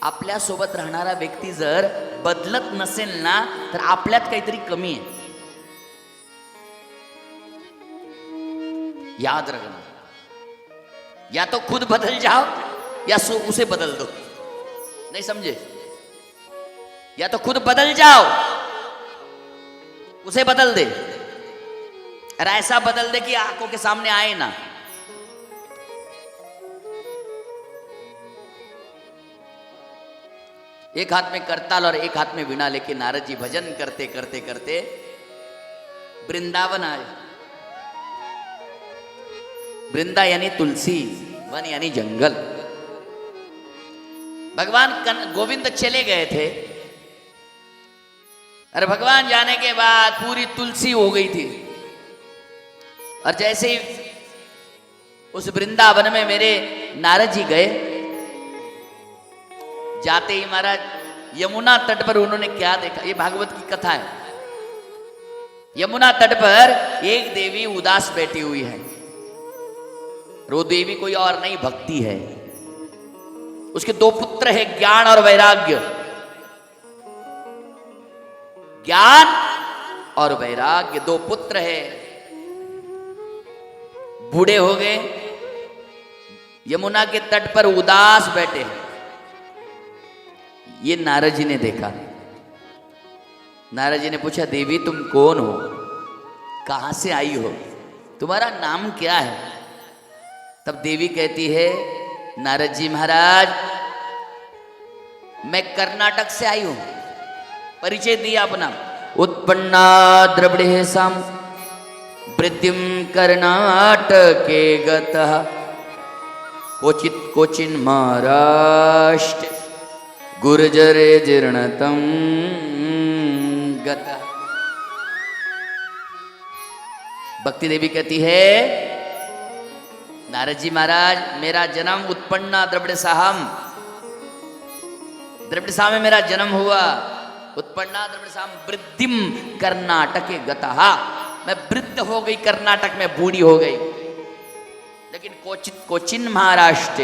आपल्या सोबत राहणारा व्यक्ती जर बदलत नसेल ना तर आपल्यात काहीतरी कमी है। याद रखना, या तो खुद बदल जाओ या उसे बदल दो। नहीं समझे? या तो खुद बदल जाओ, उसे बदल दे, और ऐसा बदल दे कि आंखों के सामने आए ना। एक हाथ में करताल और एक हाथ में वीणा लेके नारद जी भजन करते करते करते वृंदावन आए। वृंदा यानी तुलसी, वन यानी जंगल। भगवान गोविंद चले गए थे, और भगवान जाने के बाद पूरी तुलसी हो गई थी। और जैसे ही उस वृंदावन में मेरे नारद जी गए, जाते ही महाराज यमुना तट पर उन्होंने क्या देखा, ये भागवत की कथा है। यमुना तट पर एक देवी उदास बैठी हुई है। वो देवी कोई और नहीं, भक्ति है। उसके दो पुत्र हैं, ज्ञान और वैराग्य। ज्ञान और वैराग्य दो पुत्र हैं। बूढ़े हो गए, यमुना के तट पर उदास बैठे हैं। ये नारद जी ने देखा। नारद जी ने पूछा, देवी तुम कौन हो, कहां से आई हो, तुम्हारा नाम क्या है? तब देवी कहती है, नारद जी महाराज मैं कर्नाटक से आई हूं। परिचय दिया अपना। उत्पन्ना द्रविड़े साम वृद्धिम कर्नाटके गतः क्वचित् क्वचिन् महाराष्ट्र गुर्जरे जीर्णतम गतः। भक्ति देवी कहती है, नारद जी महाराज मेरा जन्म उत्पन्ना द्रविड़ साहम, द्रविड़ साहम में मेरा जन्म हुआ। उत्पन्ना द्रविड़ साहम वृद्धिम कर्नाटके गतः, मैं वृद्ध हो गई, कर्नाटक में बूढ़ी हो गई। लेकिन कोचिन महाराष्ट्र,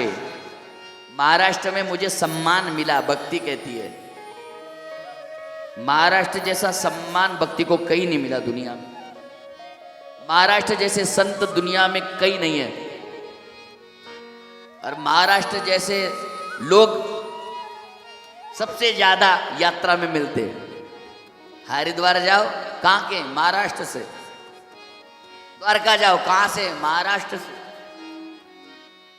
महाराष्ट्र में मुझे सम्मान मिला। भक्ति कहती है महाराष्ट्र जैसा सम्मान भक्ति को कहीं नहीं मिला दुनिया में। महाराष्ट्र जैसे संत दुनिया में कहीं नहीं है। और महाराष्ट्र जैसे लोग सबसे ज्यादा यात्रा में मिलते हैं। हरिद्वार जाओ, कहां के? महाराष्ट्र से। द्वारका जाओ, कहां से? महाराष्ट्र से।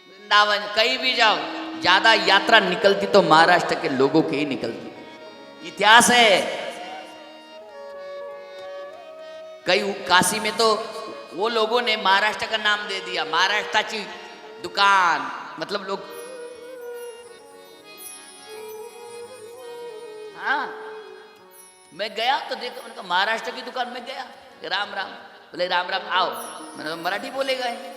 वृंदावन, कहीं भी जाओ, ज्यादा यात्रा निकलती तो महाराष्ट्र के लोगों की ही निकलती। इतिहास है। कई काशी में तो वो लोगों ने महाराष्ट्र का नाम दे दिया, महाराष्ट्राची दुकान, मतलब लोग। हाँ, मैं गया तो देखो, उनका महाराष्ट्र की दुकान में गया, राम राम, बोले राम राम आओ। मैंने मराठी बोलेगा है,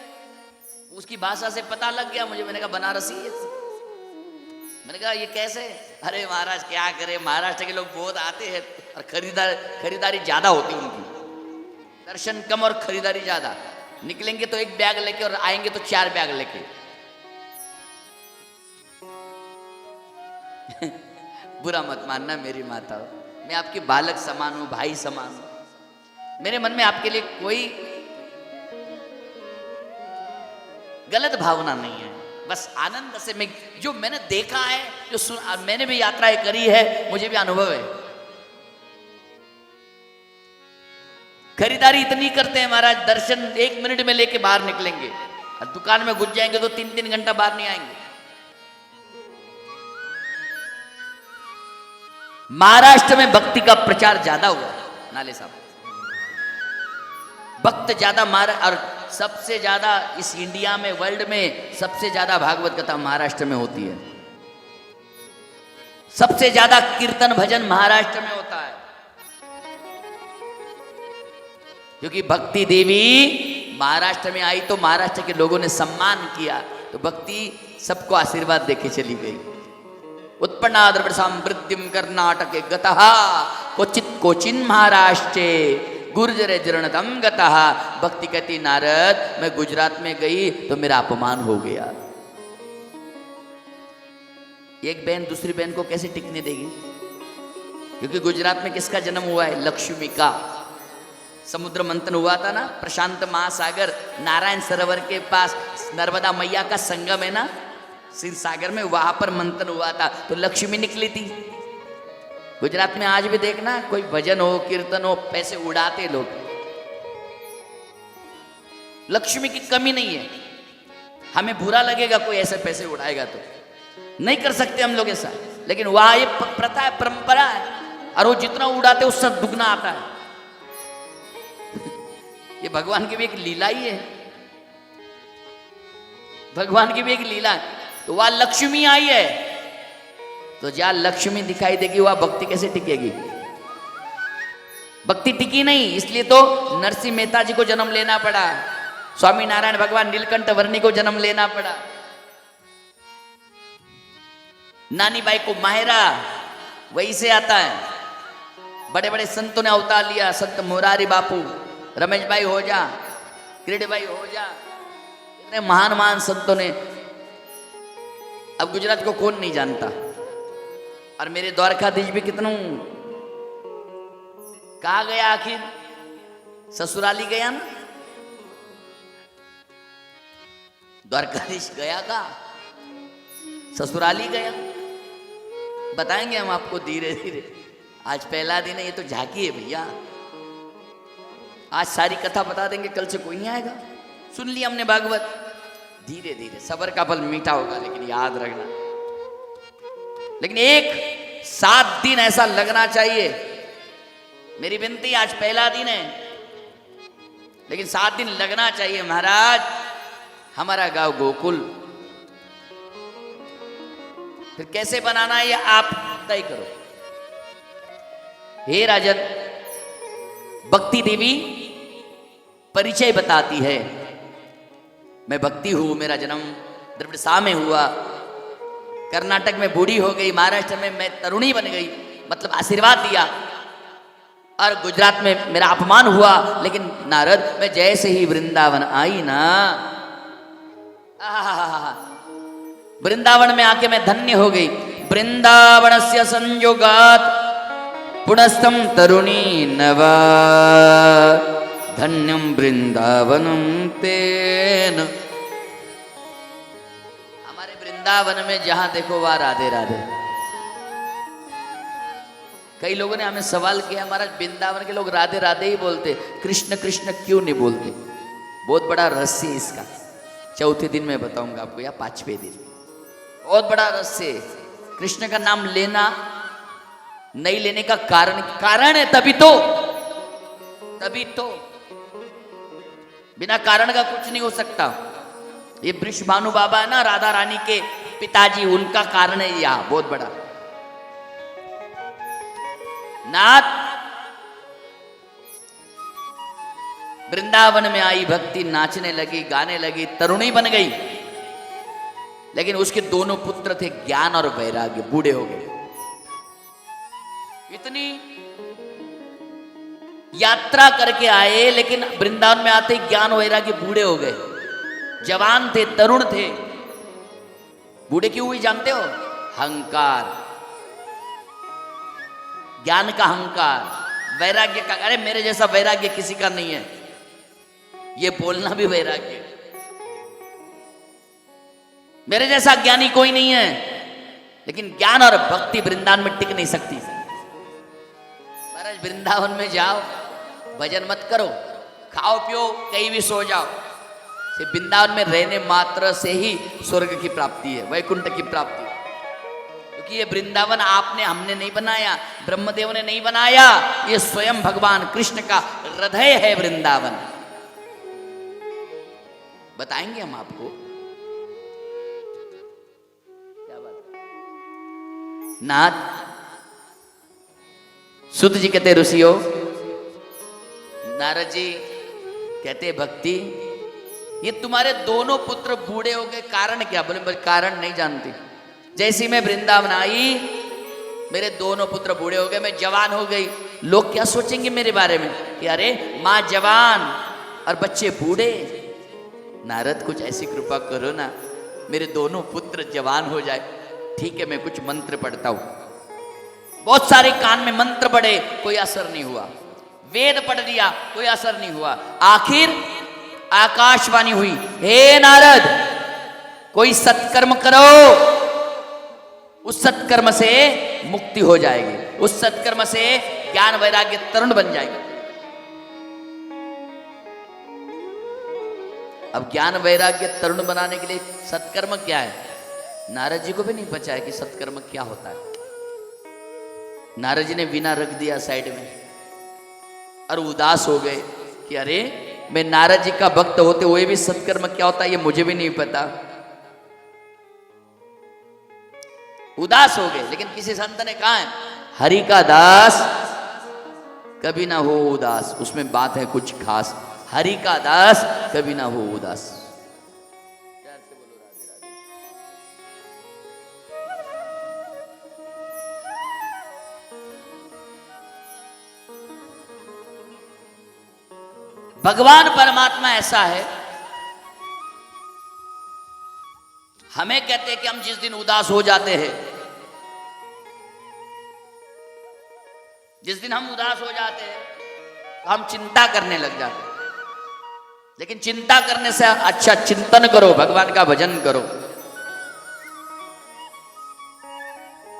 उसकी भाषा से पता लग गया मुझे। मैंने कहा बनारसी है। मैंने कहा ये कैसे? अरे महाराज क्या करे, महाराष्ट्र के लोग बहुत आते हैं और खरीदारी ज्यादा होती है उनकी। दर्शन कम और खरीदारी ज्यादा। निकलेंगे तो एक बैग लेके और आएंगे तो 4 बैग लेके। बुरा मत मानना मेरी माता, मैं आपकी बालक समान हूं, भाई समान हूं। मेरे मन में आपके लिए कोई गलत भावना नहीं है। बस आनंद से मैं जो मैंने देखा है, जो मैंने भी यात्राएं करी है, मुझे भी अनुभव है। खरीदारी इतनी करते हैं महाराज, दर्शन 1 मिनट में लेके बाहर निकलेंगे और दुकान में घुस जाएंगे तो 3-3 घंटा बाहर नहीं आएंगे। महाराष्ट्र में भक्ति का प्रचार ज्यादा हुआ नाले साहब। भक्त ज्यादा और सबसे ज्यादा इस इंडिया में, वर्ल्ड में सबसे ज्यादा भागवत कथा महाराष्ट्र में होती है। सबसे ज्यादा कीर्तन भजन महाराष्ट्र में होता है, क्योंकि भक्ति देवी महाराष्ट्र में आई तो महाराष्ट्र के लोगों ने सम्मान किया, तो भक्ति सबको आशीर्वाद देके चली गई। उत्पन्ना द्रविड़साम वृद्धिम कर्नाटके गतः क्वचित् क्वचिन् महाराष्ट्रे गुर्जरे जीर्णतम गतः। भक्ति कहती, नारद मैं गुजरात में गई तो मेरा अपमान हो गया। एक बहन दूसरी बहन को कैसे टिकने देगी? क्योंकि गुजरात में किसका जन्म हुआ है? लक्ष्मी का। समुद्र मंथन हुआ था ना, प्रशांत महासागर नारायण सरोवर के पास नर्मदा मैया का संगम है ना क्षीर सागर में, वहां पर मंथन हुआ था, तो लक्ष्मी निकली थी। गुजरात में आज भी देखना, कोई भजन हो कीर्तन हो, पैसे उड़ाते लोग। लक्ष्मी की कमी नहीं है। हमें बुरा लगेगा कोई ऐसे पैसे उड़ाएगा तो, नहीं कर सकते हम लोग ऐसा। लेकिन वहां ये प्रथा है, परंपरा है, और वो जितना उड़ाते उससे दुगना आता है। ये भगवान की भी एक लीला ही है, भगवान की भी एक लीला है। तो वहां लक्ष्मी आई है, तो जहां लक्ष्मी दिखाई देगी वहां भक्ति कैसे टिकेगी? भक्ति टिकी नहीं, इसलिए तो नरसिंह मेहता जी को जन्म लेना पड़ा, स्वामी नारायण भगवान नीलकंठ वर्णी को जन्म लेना पड़ा, नानी बाई को मायरा वही से आता है। बड़े बड़े संतों ने अवतार लिया, संत मुरारी बापू, रमेश भाई हो जा, किरीट भाई हो जा, इतने महान महान संतों ने। अब गुजरात को कौन नहीं जानता, और मेरे द्वारकाधीश भी कितनों कहा गया, आखिर ससुराली गया ना, द्वारकाधीश गया का ससुराली गया। बताएंगे हम आपको धीरे धीरे, आज पहला दिन है, ये तो झांकी है भैया, आज सारी कथा बता देंगे, कल से कोई नहीं आएगा। सुन लिया हमने भागवत, धीरे धीरे सबर का फल मीठा होगा, लेकिन याद रखना, लेकिन एक 7 दिन ऐसा लगना चाहिए। मेरी विनती, आज पहला दिन है, लेकिन 7 दिन लगना चाहिए। महाराज हमारा गांव गोकुल, फिर कैसे बनाना है ये आप तय करो। हे राजन, भक्ति देवी परिचय बताती है, मैं भक्ति हूं, मेरा जन्म द्रविड़ में हुआ, कर्नाटक में बूढ़ी हो गई, महाराष्ट्र में मैं तरुणी बन गई, मतलब आशीर्वाद दिया, और गुजरात में मेरा अपमान हुआ। लेकिन नारद, मैं जैसे ही वृंदावन आई ना, वृंदावन में आके मैं धन्य हो गई। वृंदावन से संयोगात पुनस्तम तरुणी नवा, धन्यम वृंदावनम तेन। हमारे वृंदावन में जहां देखो वहां राधे राधे। कई लोगों ने हमें सवाल किया, महाराज वृंदावन के लोग राधे राधे ही बोलते, कृष्ण कृष्ण क्यों नहीं बोलते? बहुत बड़ा रहस्य है इसका, चौथे दिन में बताऊंगा आपको, या 5वें दिन। बहुत बड़ा रहस्य है। कृष्ण का नाम लेना नहीं लेने का कारण है, तभी तो बिना कारण का कुछ नहीं हो सकता। ये वृषभानु बाबा है ना, राधा रानी के पिताजी, उनका कारण है यह बहुत बड़ा। नाथ वृंदावन में आई भक्ति, नाचने लगी, गाने लगी, तरुणी बन गई, लेकिन उसके दोनों पुत्र थे ज्ञान और वैराग्य, बूढ़े हो गए। इतनी यात्रा करके आए, लेकिन वृंदावन में आते ही ज्ञान वैराग्य बूढ़े हो गए। जवान थे, तरुण थे, बूढ़े क्यों हुए जानते हो? अहंकार, ज्ञान का अहंकार, वैराग्य का, अरे मेरे जैसा वैराग्य किसी का नहीं है, ये बोलना भी वैराग्य, मेरे जैसा ज्ञानी कोई नहीं है। लेकिन ज्ञान और भक्ति वृंदावन में टिक नहीं सकती। महाराज वृंदावन में जाओ, भजन मत करो, खाओ पियो, कहीं भी सो जाओ, से वृंदावन में रहने मात्र से ही स्वर्ग की प्राप्ति है, वैकुंठ की प्राप्ति है। क्योंकि ये वृंदावन आपने, हमने नहीं बनाया, ब्रह्मदेव ने नहीं बनाया, ये स्वयं भगवान कृष्ण का हृदय है वृंदावन। बताएंगे हम आपको क्या बात। नाथ सुत जी कहते ऋषियों, नारद जी कहते भक्ति, ये तुम्हारे दोनों पुत्र बूढ़े हो गए, कारण क्या? बोले कारण नहीं जानती। जैसी मैं वृंदावन आई, मेरे दोनों पुत्र बूढ़े हो गए, मैं जवान हो गई। लोग क्या सोचेंगे मेरे बारे में कि अरे माँ जवान और बच्चे बूढ़े। नारद कुछ ऐसी कृपा करो ना, मेरे दोनों पुत्र जवान हो जाए। ठीक है, मैं कुछ मंत्र पढ़ता हूं। बहुत सारे कान में मंत्र पढ़े, कोई असर नहीं हुआ। वेद पढ़ दिया, कोई असर नहीं हुआ। आखिर आकाशवाणी हुई, हे नारद कोई सत्कर्म करो, उस सत्कर्म से मुक्ति हो जाएगी, उस सत्कर्म से ज्ञान वैराग्य तरुण बन जाएगा। अब ज्ञान वैराग्य तरुण बनाने के लिए सत्कर्म क्या है? नारद जी को भी नहीं पता है कि सत्कर्म क्या होता है। नारद जी ने वीणा रख दिया साइड में और उदास हो गए कि अरे मैं नारद जी का भक्त होते हुए भी सत्कर्म क्या होता है ये मुझे भी नहीं पता। उदास हो गए। लेकिन किसी संत ने कहा है हरि का दास कभी ना हो उदास, उसमें बात है कुछ खास। हरि का दास कभी ना हो उदास। प्यार से बोलो राधे राधे। भगवान परमात्मा ऐसा है, हमें कहते हैं कि हम जिस दिन उदास हो जाते हैं, जिस दिन हम उदास हो जाते हैं तो हम चिंता करने लग जाते हैं। लेकिन चिंता करने से अच्छा चिंतन करो, भगवान का भजन करो।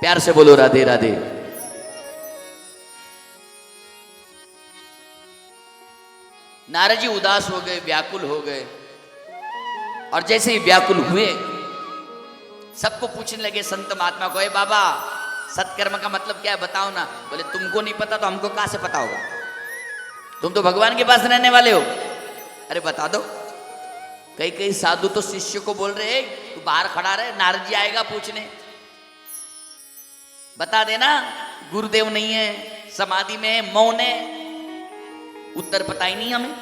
प्यार से बोलो राधे राधे। नारद जी उदास हो गए, व्याकुल हो गए। और जैसे ही व्याकुल हुए सबको पूछने लगे संत महात्मा को, बाबा सत्कर्म का मतलब क्या है बताओ ना। बोले तुमको नहीं पता तो हमको कहां से पता होगा, तुम तो भगवान के पास रहने वाले हो। अरे बता दो। कई कई साधु तो शिष्य को बोल रहे तू बाहर खड़ा रहे, नारद जी आएगा पूछने, बता देना। गुरुदेव नहीं है, समाधि में है, मौन है, उत्तर पता ही नहीं हमें,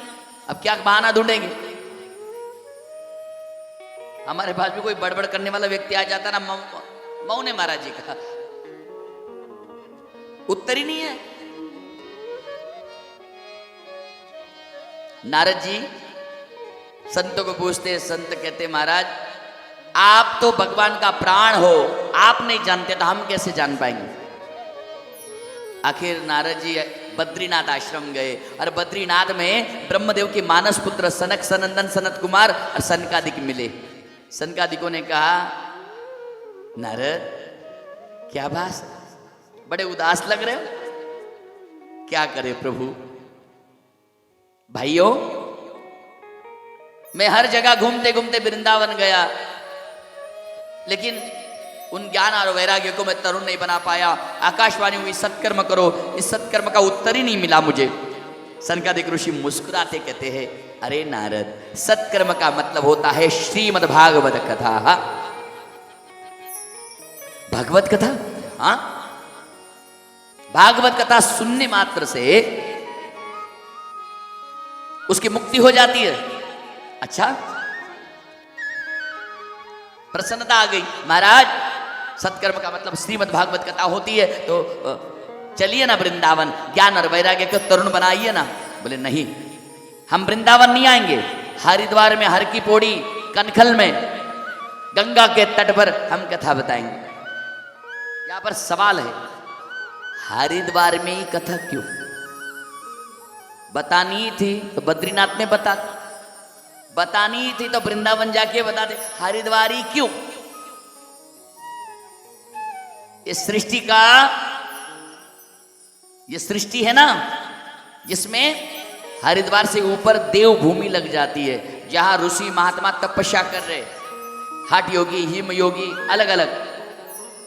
अब क्या बहाना ढूंढेंगे। हमारे पास भी कोई बड़बड़ करने वाला व्यक्ति आ जाता ना, मौन है महाराज जी का, उत्तर ही नहीं है। नारद जी संतों को पूछते, संत कहते महाराज आप तो भगवान का प्राण हो, आप नहीं जानते तो हम कैसे जान पाएंगे। आखिर नारद जी बद्रीनाथ आश्रम गए और बद्रीनाथ में ब्रह्मदेव के मानस पुत्र सनक सनंदन सनत कुमार और सनकादिक मिले। सनकादिकों ने कहा नारद क्या बात, बड़े उदास लग रहे हो, क्या करे प्रभु। भाइयों मैं हर जगह घूमते घूमते वृंदावन गया, लेकिन उन ज्ञान और वैराग्य को मैं तरुण नहीं बना पाया। आकाशवाणी हुई सत्कर्म करो, इस सत्कर्म का उत्तर ही नहीं मिला मुझे। सनकादिक ऋषि मुस्कुराते कहते हैं अरे नारद सत्कर्म का मतलब होता है श्रीमद् भागवत कथा। भागवत कथा, हाँ भागवत कथा सुनने मात्र से उसकी मुक्ति हो जाती है। अच्छा प्रसन्नता आ गई, महाराज सत्कर्म का मतलब श्रीमद् भागवत कथा होती है, तो चलिए ना वृंदावन, ज्ञान और वैराग्य को तरुण बनाइए ना। बोले नहीं हम वृंदावन नहीं आएंगे, हरिद्वार में हर की पौड़ी कनखल में गंगा के तट पर हम कथा बताएंगे। यहां पर सवाल है हरिद्वार में ही कथा क्यों बतानी थी तो बद्रीनाथ में बतानी थी तो वृंदावन जाके बता दे, हरिद्वारी क्यों। इस सृष्टि का ये सृष्टि है ना जिसमें हरिद्वार से ऊपर देवभूमि लग जाती है, जहां ऋषि महात्मा तपस्या कर रहे, हठ योगी हिम योगी अलग अलग,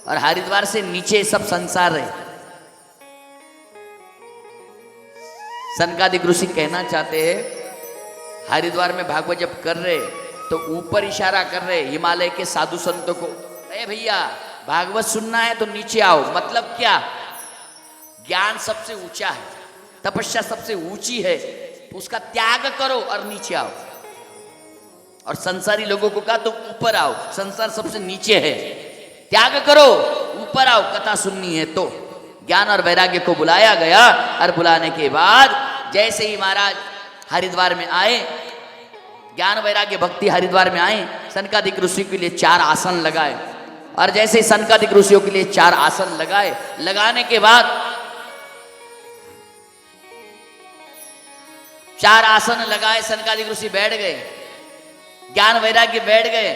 और हरिद्वार से नीचे सब संसार रहे। सनकादिक ऋषि कहना चाहते हैं हरिद्वार में भागवत जब कर रहे तो ऊपर इशारा कर रहे हिमालय के साधु संतों को, अरे भैया भागवत सुनना है तो नीचे आओ। मतलब क्या, ज्ञान सबसे ऊंचा है, तपस्या सबसे ऊंची है, तो उसका त्याग करो और नीचे आओ। और संसारी लोगों को कहा तो ऊपर आओ, संसार सबसे नीचे है, त्याग करो ऊपर आओ, कथा सुननी है। तो ज्ञान और वैराग्य को बुलाया गया और बुलाने के बाद जैसे ही महाराज हरिद्वार में आए, ज्ञान वैराग्य भक्ति हरिद्वार में आए, सनकादिक ऋषि के लिए 4 आसन लगाए। और जैसे ही सनकादिक ऋषियों के लिए 4 आसन लगाए, लगाने के बाद 4 आसन लगाए, सनकादिक ऋषि बैठ गए, ज्ञान वैराग्य बैठ गए,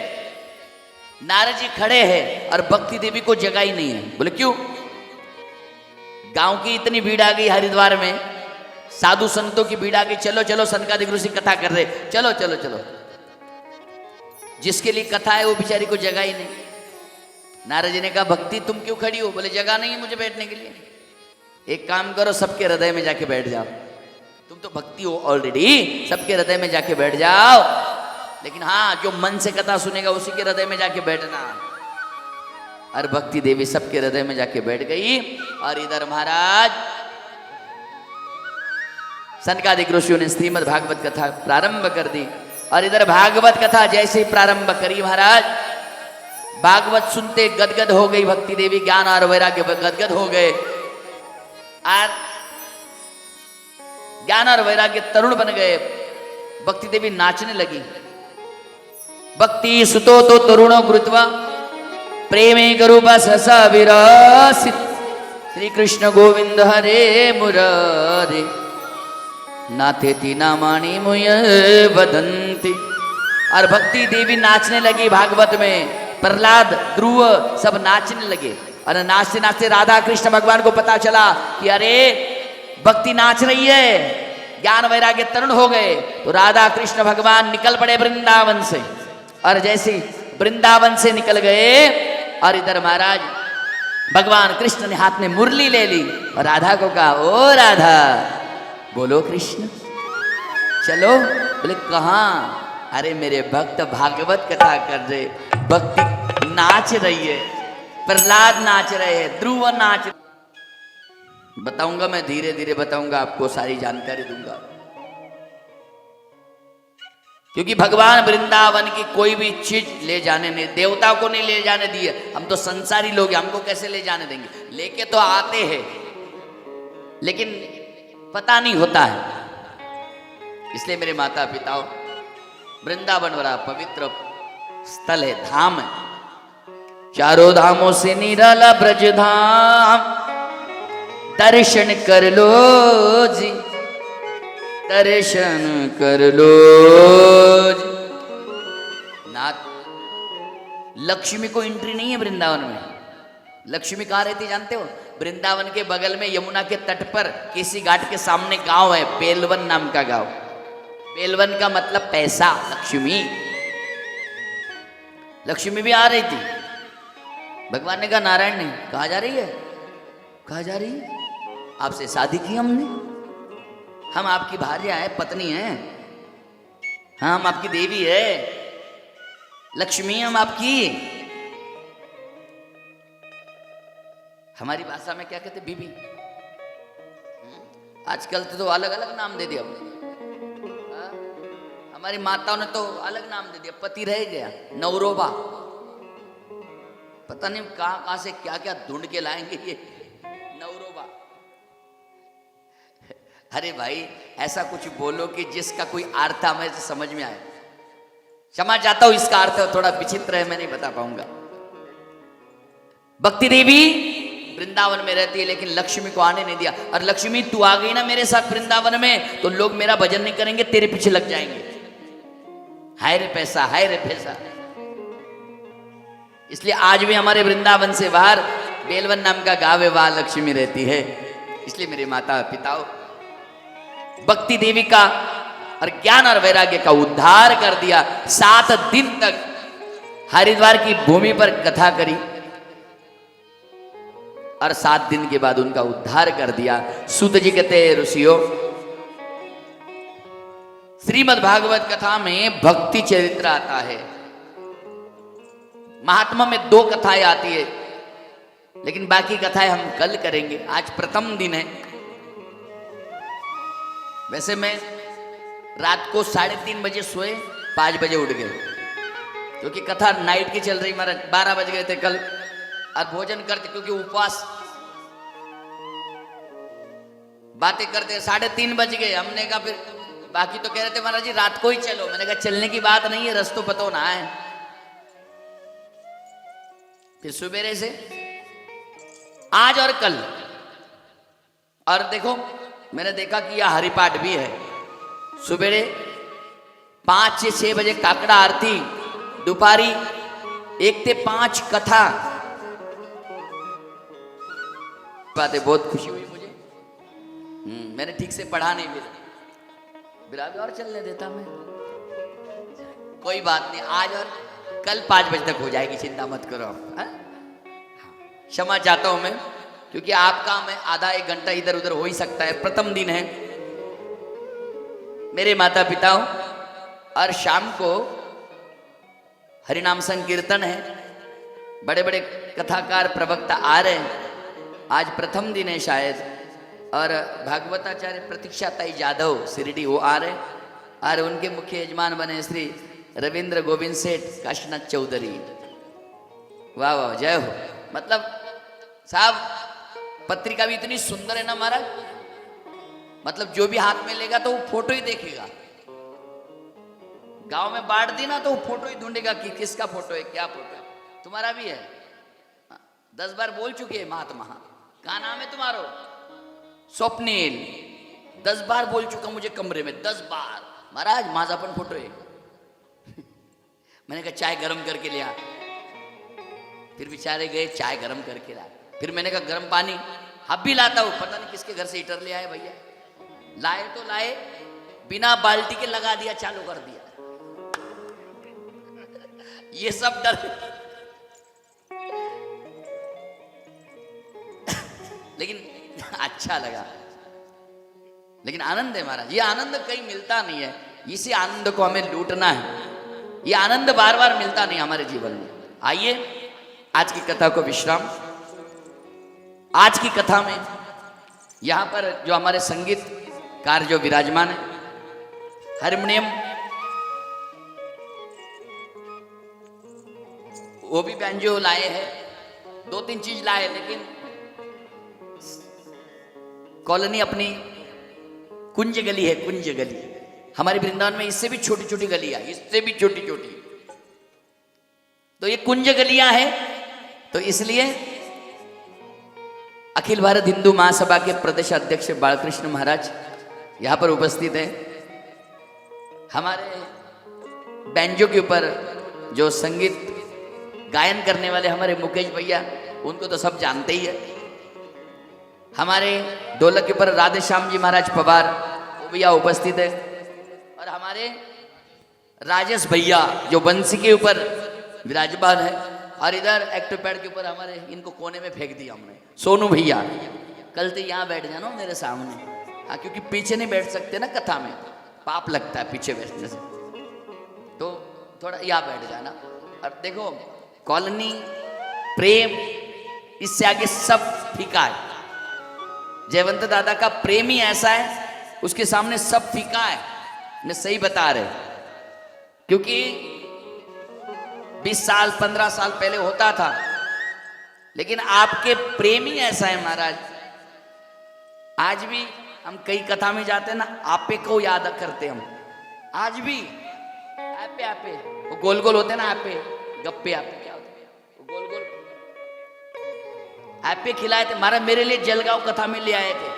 नारद जी खड़े हैं और भक्ति देवी को जगह ही नहीं है। बोले क्यों, गांव की इतनी भीड़ आ गई हरिद्वार में, साधु संतों की भीड़ आ गई, चलो चलो सनकादिक ऋषि कथा कर रहे, चलो चलो चलो। जिसके लिए कथा है वो बेचारी को जगह ही नहीं। नारद जी ने कहा भक्ति तुम क्यों खड़ी हो। बोले जगह नहीं है मुझे बैठने के लिए। एक काम करो, सबके हृदय में जाके बैठ जाओ। तुम तो भक्ति हो ऑलरेडी, सबके हृदय में जाके बैठ जाओ। लेकिन हाँ, जो मन से कथा सुनेगा उसी के हृदय में जाके बैठना। और भक्ति देवी सबके हृदय में जाके बैठ गई। और इधर महाराज सनकादिक ऋषियों ने श्रीमद् भागवत कथा प्रारंभ कर दी। और इधर भागवत कथा जैसे ही प्रारंभ करी महाराज, भागवत सुनते गदगद हो गई भक्ति देवी, ज्ञान और वैराग्य गदगद हो गए। और ज्ञान और वैराग्य तरुण बन गए। भक्ति देवी नाचने लगी। भक्ति सुतो तो तरुणो गुरुत्वा प्रेमे करूपा ससा विरासित श्री कृष्ण गोविंद हरे मुरारे नाथेति नामानि मुय वदंती। और भक्ति देवी नाचने लगी भागवत में। प्रहलाद, ध्रुव सब नाचने लगे। और नाचते नाचते राधा कृष्ण भगवान को पता चला कि अरे भक्ति नाच रही है, ज्ञान वैराग्य तरुण हो गए। तो राधा कृष्ण भगवान निकल पड़े वृंदावन से। और जैसे वृंदावन से निकल गए, और इधर महाराज भगवान कृष्ण ने हाथ में मुरली ले ली और राधा को कहा, ओ राधा बोलो कृष्ण। चलो। बोले कहाँ? अरे मेरे भक्त भागवत कथा कर रहे, भक्ति नाच रही है, प्रहलाद नाच रहे हैं, ध्रुव नाच। बताऊंगा मैं, धीरे धीरे बताऊंगा आपको, सारी जानकारी दूंगा। क्योंकि भगवान वृंदावन की कोई भी चीज ले जाने नहीं, देवता को नहीं ले जाने दी है। हम तो संसारी लोग हैं, हमको कैसे ले जाने देंगे? लेके तो आते हैं, लेकिन पता नहीं होता है। इसलिए मेरे माता पिताओं, वृंदावन बड़ा पवित्र स्थल है, धाम है। चारों धामों से निराला ब्रज धाम, दर्शन कर लो जी, दर्शन कर लो जी। नाथ, लक्ष्मी को एंट्री नहीं है वृंदावन में। लक्ष्मी कहाँ रहती जानते हो? वृंदावन के बगल में यमुना के तट पर केसी घाट के सामने गांव है, बेलवन नाम का गांव। बेलवन का मतलब पैसा, लक्ष्मी। लक्ष्मी भी आ रही थी। भगवान ने कहा, नारायण ने, कहा जा रही है? कहा जा रही है? आपसे शादी की हमने, हम आपकी भार्या है, पत्नी है। हाँ, हम आपकी देवी है, लक्ष्मी हम आपकी। हमारी भाषा में क्या कहते? बीबी। आजकल तो अलग अलग नाम दे दिया। हमारी माताओं ने तो अलग नाम दे दिया, पति रह गया, नवरोबा। पता नहीं कहां से क्या क्या ढूंढ के लाएंगे ये नवरोबा। अरे भाई, ऐसा कुछ बोलो कि जिसका कोई अर्थ हमें समझ में आए। क्षमा चाहता हूं, इसका अर्थ थोड़ा विचित्र है, मैं नहीं बता पाऊंगा। भक्ति देवी वृंदावन में रहती है, लेकिन लक्ष्मी को आने नहीं दिया। और लक्ष्मी, तू आ गई ना मेरे साथ वृंदावन में, तो लोग मेरा भजन नहीं करेंगे, तेरे पीछे लग जाएंगे। हाय रे पैसा, हाय रे पैसा। इसलिए आज भी हमारे वृंदावन से बाहर बेलवन नाम का गांव है, वहां लक्ष्मी रहती है। इसलिए मेरे माता पिताओं, भक्ति देवी का और ज्ञान और वैराग्य का उद्धार कर दिया। 7 दिन तक हरिद्वार की भूमि पर कथा करी और 7 दिन के बाद उनका उद्धार कर दिया। सूत जी कहते हैं, ऋषियों, श्रीमद् भागवत कथा में भक्ति चरित्र आता है। महात्मा में 2 कथाएं आती है, लेकिन बाकी कथाएं हम कल करेंगे। आज प्रथम दिन है। वैसे मैं रात को 3:30 बजे सोए, 5 बजे उठ गए, क्योंकि कथा नाइट की चल रही। महाराज 12 बज गए थे कल। और भोजन करते, क्योंकि उपवास, बातें करते 3:30 बज गए। हमने कहा, फिर बाकी तो कह रहे थे महाराज जी रात को ही चलो। मैंने कहा चलने की बात नहीं है, रस्तों पतो ना है। फिर सुबेरे से आज और कल, और देखो मैंने देखा कि यह हरिपाठ भी है। सुबेरे 5 से 6 बजे काकड़ा आरती, दोपहरी 1 से 5 कथा। बातें बहुत खुशी हुई मुझे। मैंने ठीक से पढ़ा नहीं, बिरा भी और चलने देता मैं। कोई बात नहीं, आज और कल 5 बजे तक हो जाएगी, चिंता मत करो आप। क्षमा चाहता हूं मैं, क्योंकि आपका मैं आधा एक घंटा इधर उधर हो ही सकता है। प्रथम दिन है, मेरे माता पिता और शाम को हरिनाम संकीर्तन है, बड़े बड़े कथाकार प्रवक्ता आ रहे हैं। आज प्रथम दिन है शायद, और भागवताचार्य प्रतीक्षा ताई जाधव शिरडी वो आ रहे हैं, और उनके मुख्य यजमान बने श्री रविंद्र गोविंद सेठ काशीनाथ चौधरी। वाह वाह, जय हो। मतलब साहब पत्रिका भी इतनी सुंदर है ना महाराज, मतलब जो भी हाथ में लेगा तो वो फोटो ही देखेगा। गांव में बांट दी ना तो वो फोटो ही ढूंढेगा कि किसका फोटो है, क्या फोटो है। तुम्हारा भी है, 10 बार बोल चुके हैं महात्मा। क्या नाम है तुम्हारा? स्वप्निल। 10 बार बोल चुका मुझे कमरे में, 10 बार महाराज माझा पण फोटो है। मैंने कहा चाय गरम करके लिया, फिर बेचारे गए चाय गरम करके ला। फिर मैंने कहा गरम पानी अब भी लाता हूं, पता नहीं किसके घर से हीटर ले आए भैया। लाए तो लाए, बिना बाल्टी के लगा दिया, चालू कर दिया। ये सब डर लेकिन अच्छा लगा, लेकिन आनंद है महाराज। ये आनंद कहीं मिलता नहीं है, इसी आनंद को हमें लूटना है। ये आनंद बार बार मिलता नहीं हमारे जीवन में। आइए आज की कथा को विश्राम। आज की कथा में यहां पर जो हमारे संगीतकार जो विराजमान है, हारमोनियम वो भी बैंजो लाए हैं, 2-3 चीज लाए, लेकिन कॉलोनी अपनी कुंज गली है, कुंज गली हमारे वृंदावन में इससे भी छोटी छोटी गलियां, इससे भी छोटी छोटी, तो ये कुंज गलियां हैं। तो इसलिए अखिल भारत हिंदू महासभा के प्रदेश अध्यक्ष बालकृष्ण महाराज यहां पर उपस्थित हैं। हमारे बैंजो के ऊपर जो संगीत गायन करने वाले हमारे मुकेश भैया, उनको तो सब जानते ही है। हमारे ढोलक के ऊपर राधे श्याम जी महाराज पवार, वो भैया उपस्थित है। और हमारे राजेश भैया जो बंसी के ऊपर विराजमान है, और इधर एक्टोपैड के ऊपर हमारे, इनको कोने में फेंक दिया हमने, सोनू भैया। कल तो यहाँ बैठ जाना मेरे सामने, हाँ, क्योंकि पीछे नहीं बैठ सकते ना, कथा में पाप लगता है पीछे बैठने से, तो थोड़ा यहाँ बैठ जाना। और देखो कॉलोनी, प्रेम, इससे आगे सब फीका है। जयवंत दादा का प्रेम ही ऐसा है, उसके सामने सब फीका है। मैं सही बता रहे, क्योंकि 20 साल 15 साल पहले होता था, लेकिन आपके प्रेम ही ऐसा है महाराज। आज भी हम कई कथा में जाते हैं ना, आपे को याद करते हम, आज भी आपे आपे वो गोल गोल होते ना, आपे गप्पे, आपे क्या होते हैं वो गोल गोल आपे खिलाए थे महाराज, मेरे लिए जलगांव कथा में ले आए थे।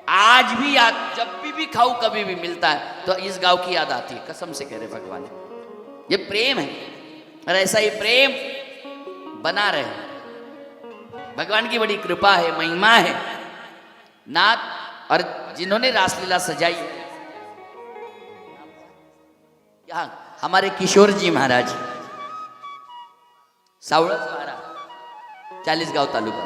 आज भी याद, जब भी खाऊं कभी भी मिलता है तो इस गांव की याद आती है, कसम से कह रहे भगवान। ये प्रेम है, और ऐसा ही प्रेम बना रहे। भगवान की बड़ी कृपा है, महिमा है। नाथ और जिन्होंने रासलीला सजाई, यहाँ हमारे किशोर जी महाराज, सावळज महाराज, 40गांव तालुका,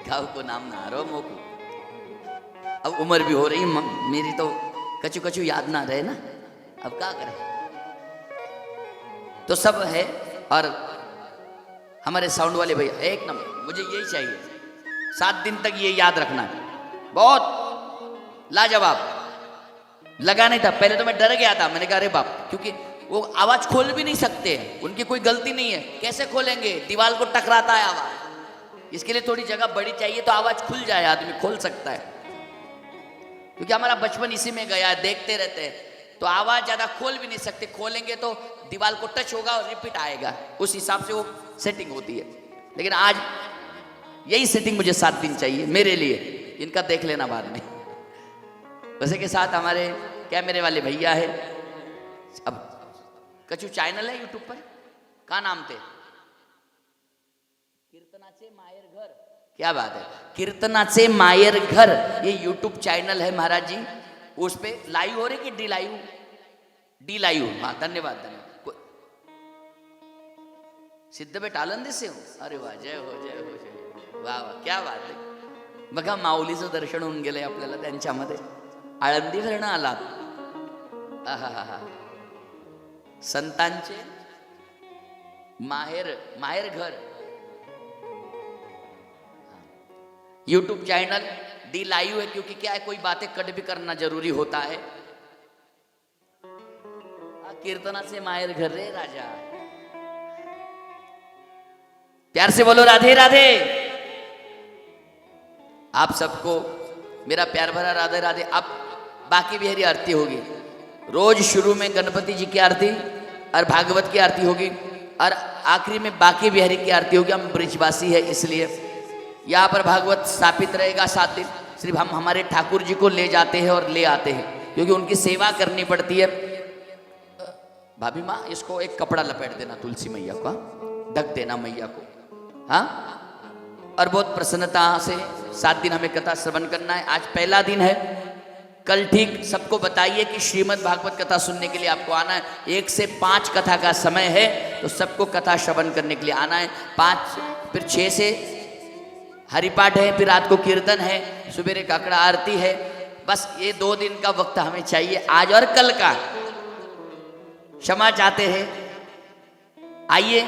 गांव को नाम ना रो मोकू। अब उम्र भी हो रही मेरी, तो कचू कचू याद ना रहे ना, अब क्या करें। तो सब है। और हमारे साउंड वाले भैया एक नंबर, मुझे यही चाहिए, 7 दिन तक ये याद रखना, बहुत लाजवाब। लगा नहीं था पहले, तो मैं डर गया था, मैंने कहा अरे बाप, क्योंकि वो आवाज खोल भी नहीं सकते, उनकी कोई गलती नहीं है, कैसे खोलेंगे, दीवार को टकराता है आवाज। इसके लिए थोड़ी जगह बड़ी चाहिए, तो आवाज खुल जाए, आदमी खोल सकता है। क्योंकि हमारा बचपन इसी में गया है, देखते रहते हैं, तो आवाज ज्यादा खोल भी नहीं सकते, खोलेंगे तो दीवार को टच होगा और रिपीट आएगा, उस हिसाब से वो सेटिंग होती है। लेकिन आज यही सेटिंग मुझे 7 दिन चाहिए मेरे लिए, इनका देख लेना बाद में। वैसे के साथ हमारे कैमरे वाले भैया है। अब कछु चैनल है यूट्यूब पर, क्या नाम थे, कीर्तनाचे मायर घर, क्या बात है, कीर्तनाचे मायर घर, ये यूट्यूब चैनल है महाराज जी। उस पे लाइव हो रहे कि डी लाइव, डी लाइव, हाँ धन्यवाद धन्यवाद। सिद्ध बेट आळंदी से हो? अरे वा, जय हो जय हो जय हो. वा वा, क्या बात आहे. बघा माऊलीचं दर्शन होऊन गेलंय आपल्याला त्यांच्यामध्ये. आळंदी धरणं आलात. आहा, संतांचे माहेर घर. यूट्यूब चैनल दी लाइव है, क्योंकि क्या है, कोई बातें कट भी करना जरूरी होता है. कीर्तना से माहेर घर रे राजा. प्यार से बोलो राधे राधे. आप सबको मेरा प्यार भरा राधे राधे. अब बाकी बिहारी आरती होगी. रोज शुरू में गणपति जी की आरती और भागवत की आरती होगी, और आखिरी में बाकी बिहारी की आरती होगी. हम ब्रिजवासी है इसलिए यहाँ पर भागवत स्थापित रहेगा 7 दिन. सिर्फ हम हमारे ठाकुर जी को ले जाते हैं और ले आते हैं, क्योंकि उनकी सेवा करनी पड़ती है. भाभी माँ, इसको एक कपड़ा लपेट देना तुलसी मैया को, ढक देना मैया को. हाँ, और बहुत प्रसन्नता से 7 दिन हमें कथा श्रवण करना है. आज पहला दिन है. कल ठीक सबको बताइए कि श्रीमद् भागवत कथा सुनने के लिए आपको आना है. 1 से 5 कथा का समय है, तो सबको कथा श्रवण करने के लिए आना है. 5 फिर 6 से हरिपाठ है, फिर रात को कीर्तन है, सुबेरे काकड़ा आरती है. बस ये 2 दिन का वक्त हमें चाहिए, आज और कल का. क्षमा चाहते हैं. आइए,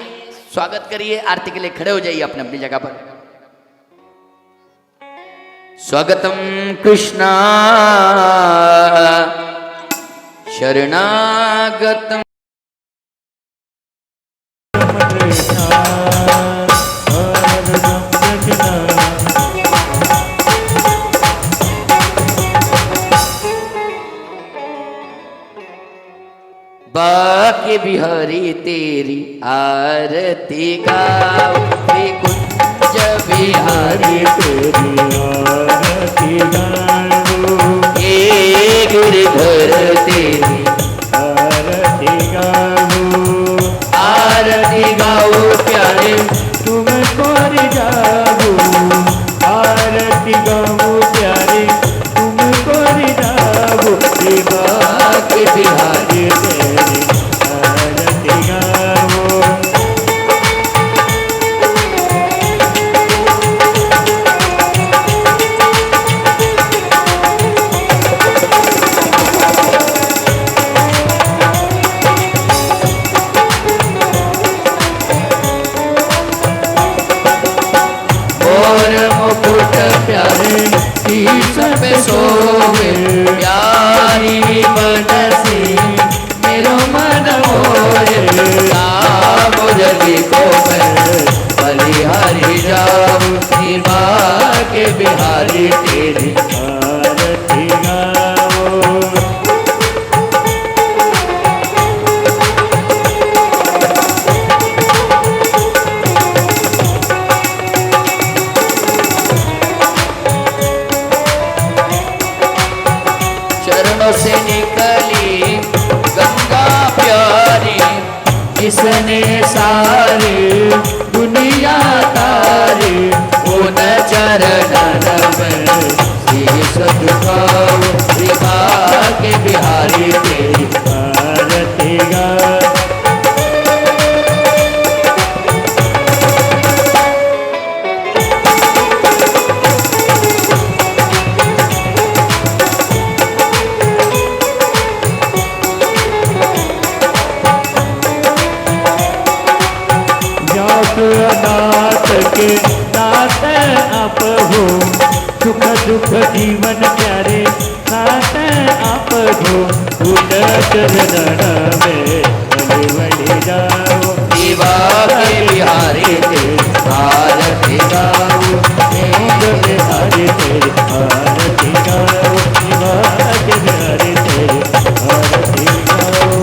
स्वागत करिए. आरती के लिए खड़े हो जाइए अपने अपनी जगह पर. स्वागतम कृष्णा शरणागतम. बाके बिहारी तेरी आरती गाओ, कुंज बिहारी तेरी आरती गाओ. ये गिरधर तेरी आरती गाओ. आरती गाओ प्यारे तुमको रिझाऊं. आरती गाऊं प्यारे तुमको रिझाऊं. बाके बिहारी तेरी आरती गाऊं. और मुकुट प्यारे शीश पे सोवे, प्यारी मनसी मेरो मन मोहे. मुरली को मैं बलिहारी जाऊं, बाके बिहारी तेरी आरती गाओ. चरणों से निकली गंगा प्यारी, जिसने सारी दुनिया तारी. उन चरणन में शीश झुकाओ, बाके बिहारी तेरी आरती गाओ. नाथ के नाथ आप हो, सुख दुख जीवन प्यारे नाथ आप हो. उन चरणन में बलि बलि जाओ. बाके बिहारी तेरी आरती गाओ. बिहारी तेरी आरती गाओ. बाके बिहारी तेरी आरती गाओ.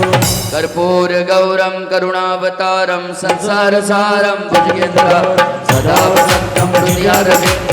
कर्पूर गौरम करुणावतारम संसार सारम भुजगेंद्र सदा वसंतम हृदयारविंद